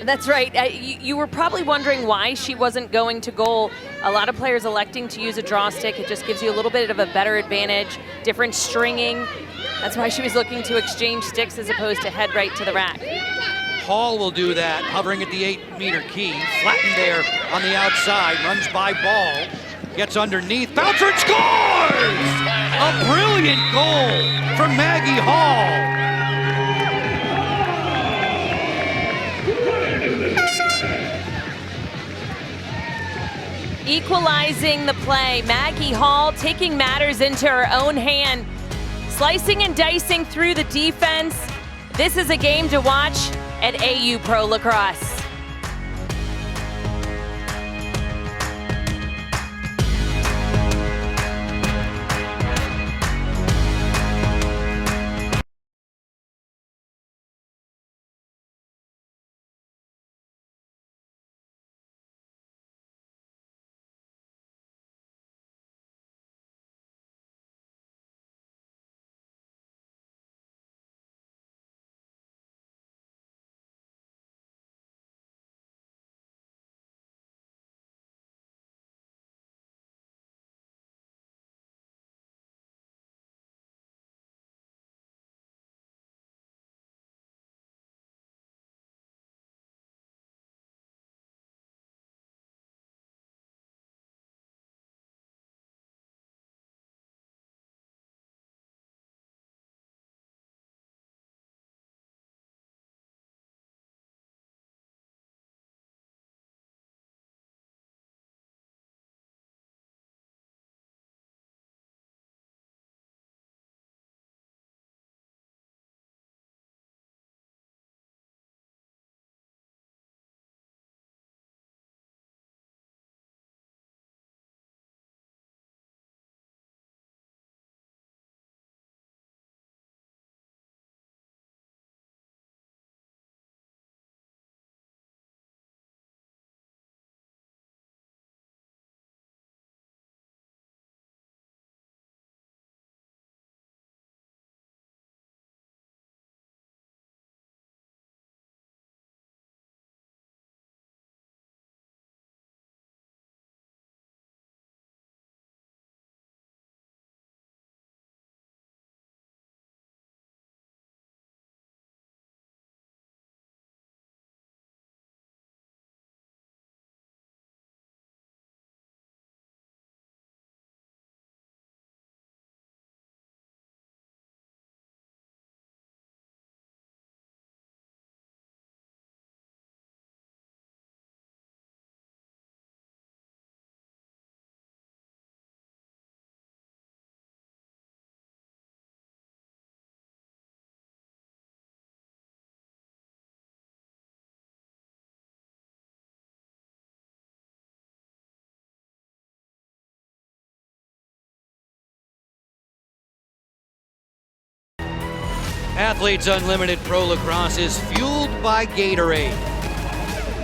That's right. You were probably wondering why she wasn't going to goal. A lot of players electing to use a draw stick. It just gives you a little bit of a better advantage, different stringing. That's why she was looking to exchange sticks as opposed to head right to the rack. Hall will do that, hovering at the 8-meter key. Flattened there on the outside, runs by ball, gets underneath, bouncer and scores! A brilliant goal from Maggie Hall. Equalizing the play, Maggie Hall taking matters into her own hand, slicing and dicing through the defense. This is a game to watch at AU Pro Lacrosse. Athletes Unlimited Pro Lacrosse is fueled by Gatorade.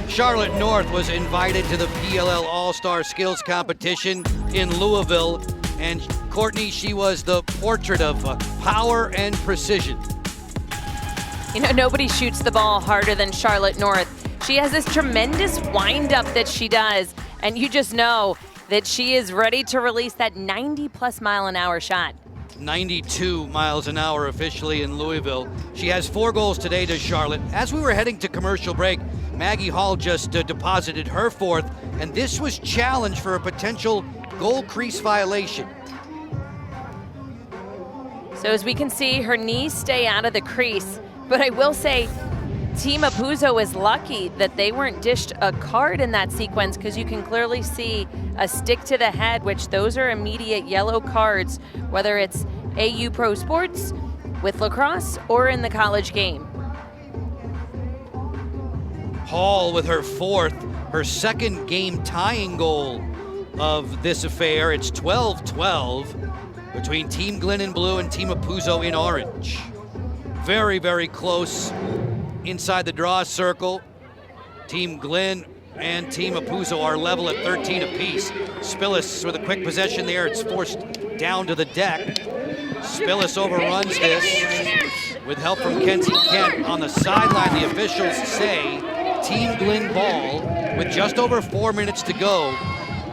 Charlotte North was invited to the PLL All-Star Skills Competition in Louisville, and Courtney, she was the portrait of power and precision. You know, nobody shoots the ball harder than Charlotte North. She has this tremendous wind-up that she does, and you just know that she is ready to release that 90-plus mile-an-hour shot. 92 miles an hour officially in Louisville. She has 4 goals today to Charlotte. As we were heading to commercial break, Maggie Hall just deposited her 4th, and this was challenged for a potential goal crease violation. So as we can see, her knees stay out of the crease. But I will say, Team Apuzzo is lucky that they weren't dished a card in that sequence, because you can clearly see a stick to the head, which those are immediate yellow cards, whether it's AU Pro Sports, with lacrosse, or in the college game. Hall with her fourth, her second game tying goal of this affair. It's 12-12 between Team Glenn in blue and Team Apuzzo in orange. Very, very close inside the draw circle. Team Glenn and Team Apuzzo are level at 13 apiece. Spillis with a quick possession there. It's forced down to the deck. Spillis overruns this with help from Kenzie Kent on the sideline. The officials say Team Glenn ball with just over 4 minutes to go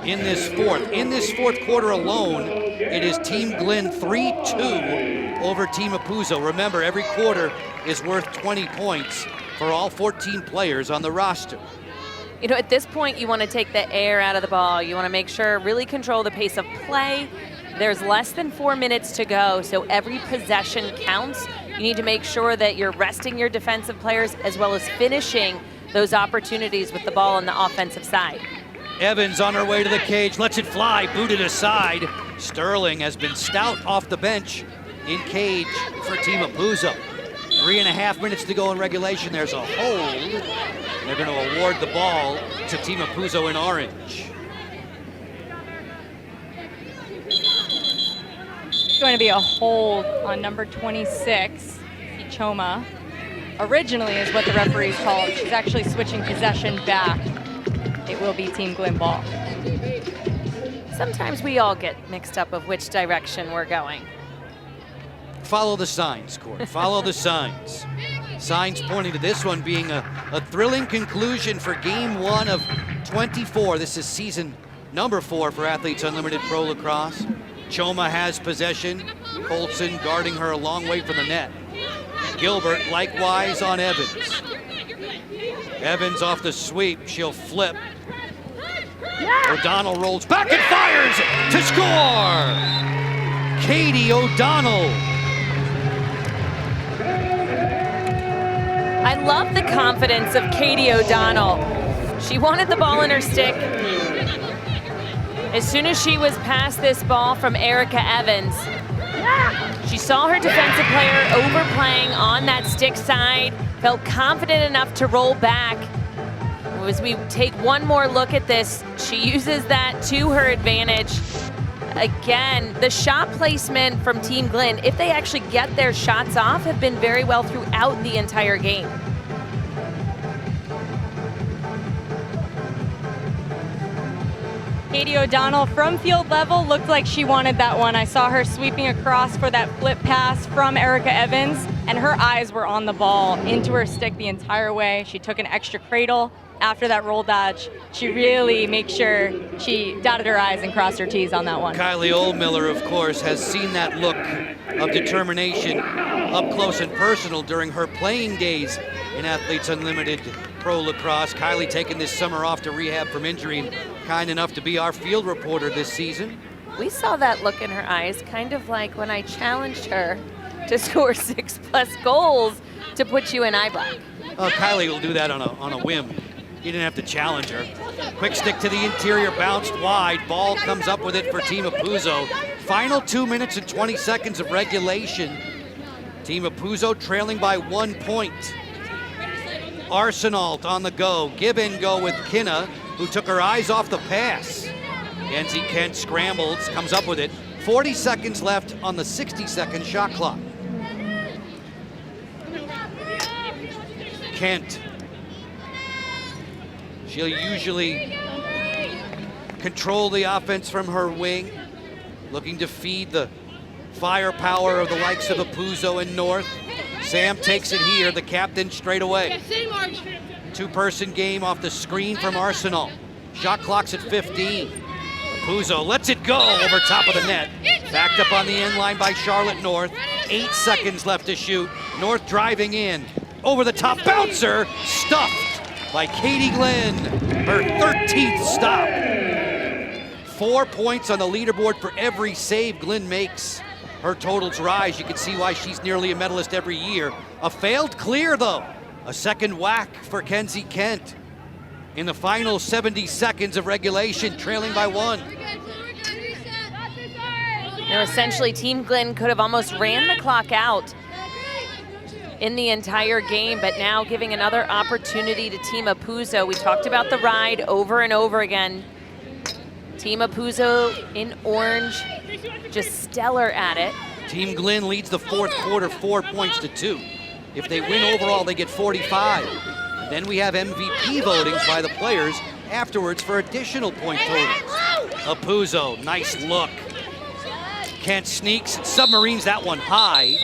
in this fourth. In this fourth quarter alone, it is Team Glenn 3-2 over Team Apuzzo. Remember, every quarter is worth 20 points for all 14 players on the roster. You know, at this point, you want to take the air out of the ball. You want to make sure, really control the pace of play. There's less than 4 minutes to go, so every possession counts. You need to make sure that you're resting your defensive players as well as finishing those opportunities with the ball on the offensive side. Evans on her way to the cage, lets it fly, booted aside. Sterling has been stout off the bench in cage for Team Apuzzo. 3.5 minutes to go in regulation. There's a hold. They're going to award the ball to Team Apuzzo in orange. It's going to be a hold on number 26, Ichoma. Originally is what the referees called. She's actually switching possession back. It will be Team Glenn ball. Sometimes we all get mixed up of which direction we're going. Follow the signs, Court. Follow the signs. Signs pointing to this one being a thrilling conclusion for game 1 of 24. This is season number 4 for Athletes Unlimited Pro Lacrosse. Choma has possession. Colson guarding her a long way from the net. Gilbert likewise on Evans. Evans off the sweep. She'll flip. O'Donnell rolls back and fires to score! Katie O'Donnell. I love the confidence of Katie O'Donnell. She wanted the ball in her stick. As soon as she was past this ball from Erica Evans, she saw her defensive player overplaying on that stick side, felt confident enough to roll back. As we take one more look at this, she uses that to her advantage. Again, the shot placement from Team Glenn, if they actually get their shots off, have been very well throughout the entire game. Katie O'Donnell from field level looked like she wanted that one. I saw her sweeping across for that flip pass from Erica Evans, and her eyes were on the ball into her stick the entire way. She took an extra cradle after that roll dodge. She really makes sure she dotted her I's and crossed her T's on that one. Kylie Oldmiller, of course, has seen that look of determination up close and personal during her playing days in Athletes Unlimited Pro Lacrosse. Kylie taking this summer off to rehab from injury and kind enough to be our field reporter this season. We saw that look in her eyes, kind of like when I challenged her to score 6+ goals to put you in eye black. Oh, Kylie will do that on a whim. You didn't have to challenge her. Quick stick to the interior, bounced wide. Ball comes up with it for Team Apuzzo. Final 2 minutes and 20 seconds of regulation. Team Apuzzo trailing by 1 point. Arsenault on the go. Give and go with Kinna, who took her eyes off the pass. Kenzie Kent scrambles, comes up with it. 40 seconds left on the 60-second shot clock. Kent. She'll usually control the offense from her wing, looking to feed the firepower of the likes of Apuzzo and North. Sam takes it here, the captain straight away. Two-person game off the screen from Arsenal. Shot clock's at 15. Apuzzo lets it go over top of the net. Backed up on the end line by Charlotte North. 8 seconds left to shoot. North driving in. Over the top bouncer, stuffed by Katie Glenn, her 13th stop. 4 points on the leaderboard for every save Glenn makes her totals rise. You can see why she's nearly a medalist every year. A failed clear, though. A second whack for Kenzie Kent in the final 70 seconds of regulation, trailing by 1. Essentially, Team Glenn could have almost ran the clock out in the entire game, but now giving another opportunity to Team Apuzzo. We talked about the ride over and over again. Team Apuzzo in orange, just stellar at it. Team Glenn leads the fourth quarter 4 points to 2. If they win overall, they get 45. And then we have MVP votings by the players afterwards for additional point totals. Apuzzo, nice look. Kent sneaks, submarines that one high.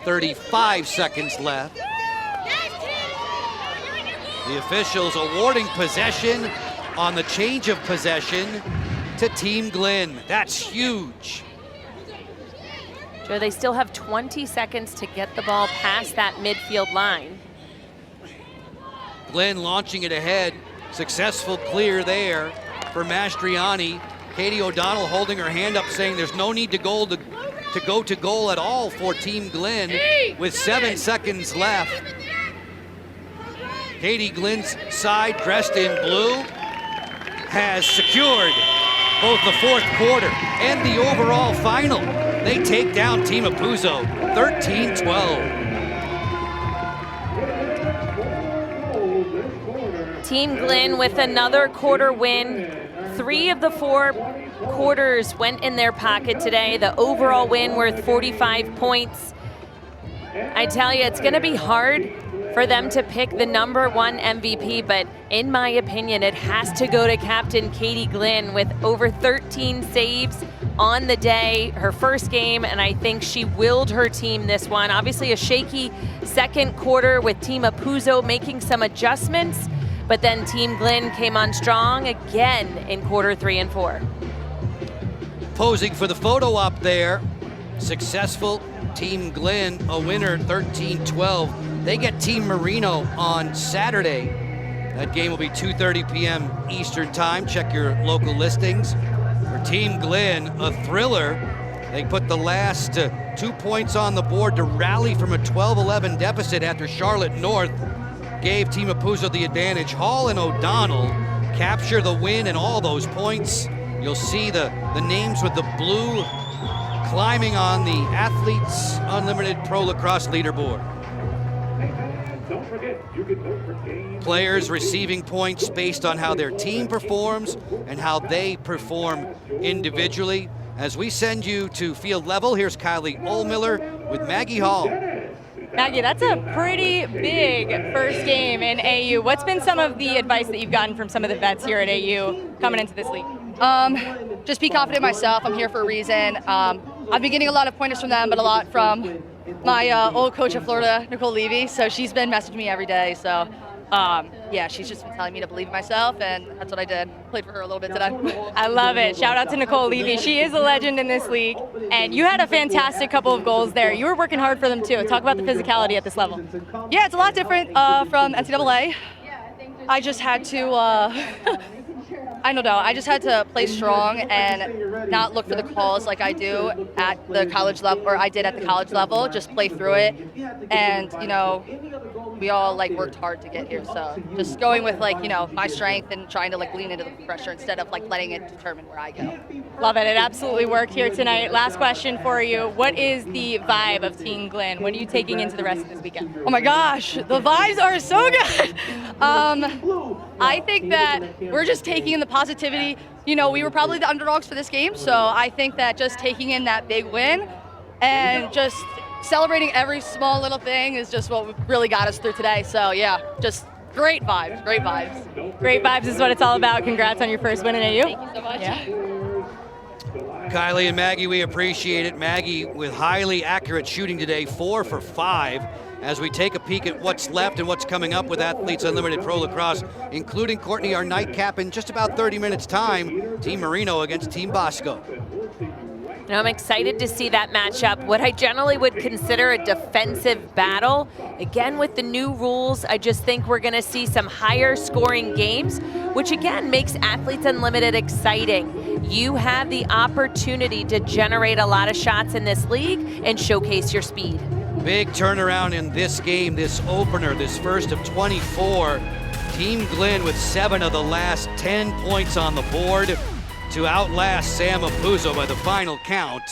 35 seconds left. The officials awarding possession on the change of possession to Team Glenn. That's huge. Joe, they still have 20 seconds to get the ball past that midfield line. Glenn launching it ahead. Successful clear there for Mastriani. Katie O'Donnell holding her hand up saying there's no need to go to goal at all for Team Glenn with 7 seconds left. Katie Glenn's side, dressed in blue, has secured both the fourth quarter and the overall final. They take down Team Apuzzo 13-12. Team Glenn with another quarter win. 3 of the 4 quarters went in their pocket today. The overall win worth 45 points. I tell you, it's going to be hard for them to pick the #1 MVP, but in my opinion, it has to go to Captain Katie Glenn with over 13 saves on the day, her first game, and I think she willed her team this one. Obviously a shaky second quarter with Team Apuzzo making some adjustments, but then Team Glenn came on strong again in quarter 3 and 4. Posing for the photo op there, successful Team Glenn, a winner 13-12. They get Team Marino on Saturday. That game will be 2:30 p.m. Eastern time. Check your local listings. For Team Glenn, a thriller. They put the last 2 points on the board to rally from a 12-11 deficit after Charlotte North gave Team Apuzzo the advantage. Hall and O'Donnell capture the win and all those points. You'll see the names with the blue climbing on the Athletes Unlimited Pro Lacrosse leaderboard. Players receiving points based on how their team performs and how they perform individually. As we send you to field level, here's Kylie Ohlmiller with Maggie Hall. Maggie, that's a pretty big first game in AU. What's been some of the advice that you've gotten from some of the vets here at AU coming into this league? Just be confident in myself. I'm here for a reason. I've been getting a lot of pointers from them, but a lot from my old coach at Florida, Nicole Levy. So she's been messaging me every day. So yeah, she's just been telling me to believe in myself, and that's what I did. Played for her a little bit today. I love it. Shout out to Nicole Levy. She is a legend in this league, and you had a fantastic couple of goals there. You were working hard for them too. Talk about the physicality at this level. Yeah, it's a lot different from NCAA. I just had to I don't know. I just had to play strong and not look for the calls like I do at the college level, or I did at the college level. Just play through it, and you know, we all like worked hard to get here. So just going with like, you know, my strength and trying to like lean into the pressure instead of like letting it determine where I go. Love it. It absolutely worked here tonight. Last question for you. What is the vibe of Team Glenn? What are you taking into the rest of this weekend? Oh my gosh, the vibes are so good. I think that we're just taking in the positivity. You know, we were probably the underdogs for this game, so I think that just taking in that big win and just celebrating every small little thing is just what really got us through today. So yeah, just great vibes, great vibes. Great vibes is what it's all about. Congrats on your first win in AU. Thank you so much. Yeah. Kylie and Maggie, we appreciate it. Maggie with highly accurate shooting today, 4 for 5. as we take a peek at what's left and what's coming up with Athletes Unlimited Pro Lacrosse, including Courtney, our nightcap, in just about 30 minutes time. Team Marino against Team Bosco. And I'm excited to see that matchup. What I generally would consider a defensive battle. Again, with the new rules, I just think we're going to see some higher scoring games, which again makes Athletes Unlimited exciting. You have the opportunity to generate a lot of shots in this league and showcase your speed. Big turnaround in this game, this opener, this first of 24. Team Glenn with 7 of the last 10 points on the board to outlast Sam Apuzzo by the final count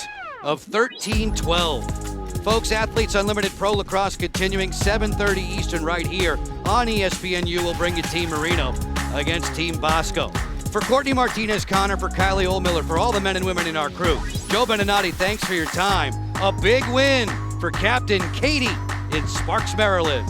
of 13-12. Folks, Athletes Unlimited Pro Lacrosse continuing 7:30 Eastern right here on ESPNU. Will bring you Team Marino against Team Bosco. For Courtney Martinez-Connor, for Kylie Oldmiller, for all the men and women in our crew, Joe Beninati, thanks for your time. A big win for Captain Katie in Sparks, Maryland.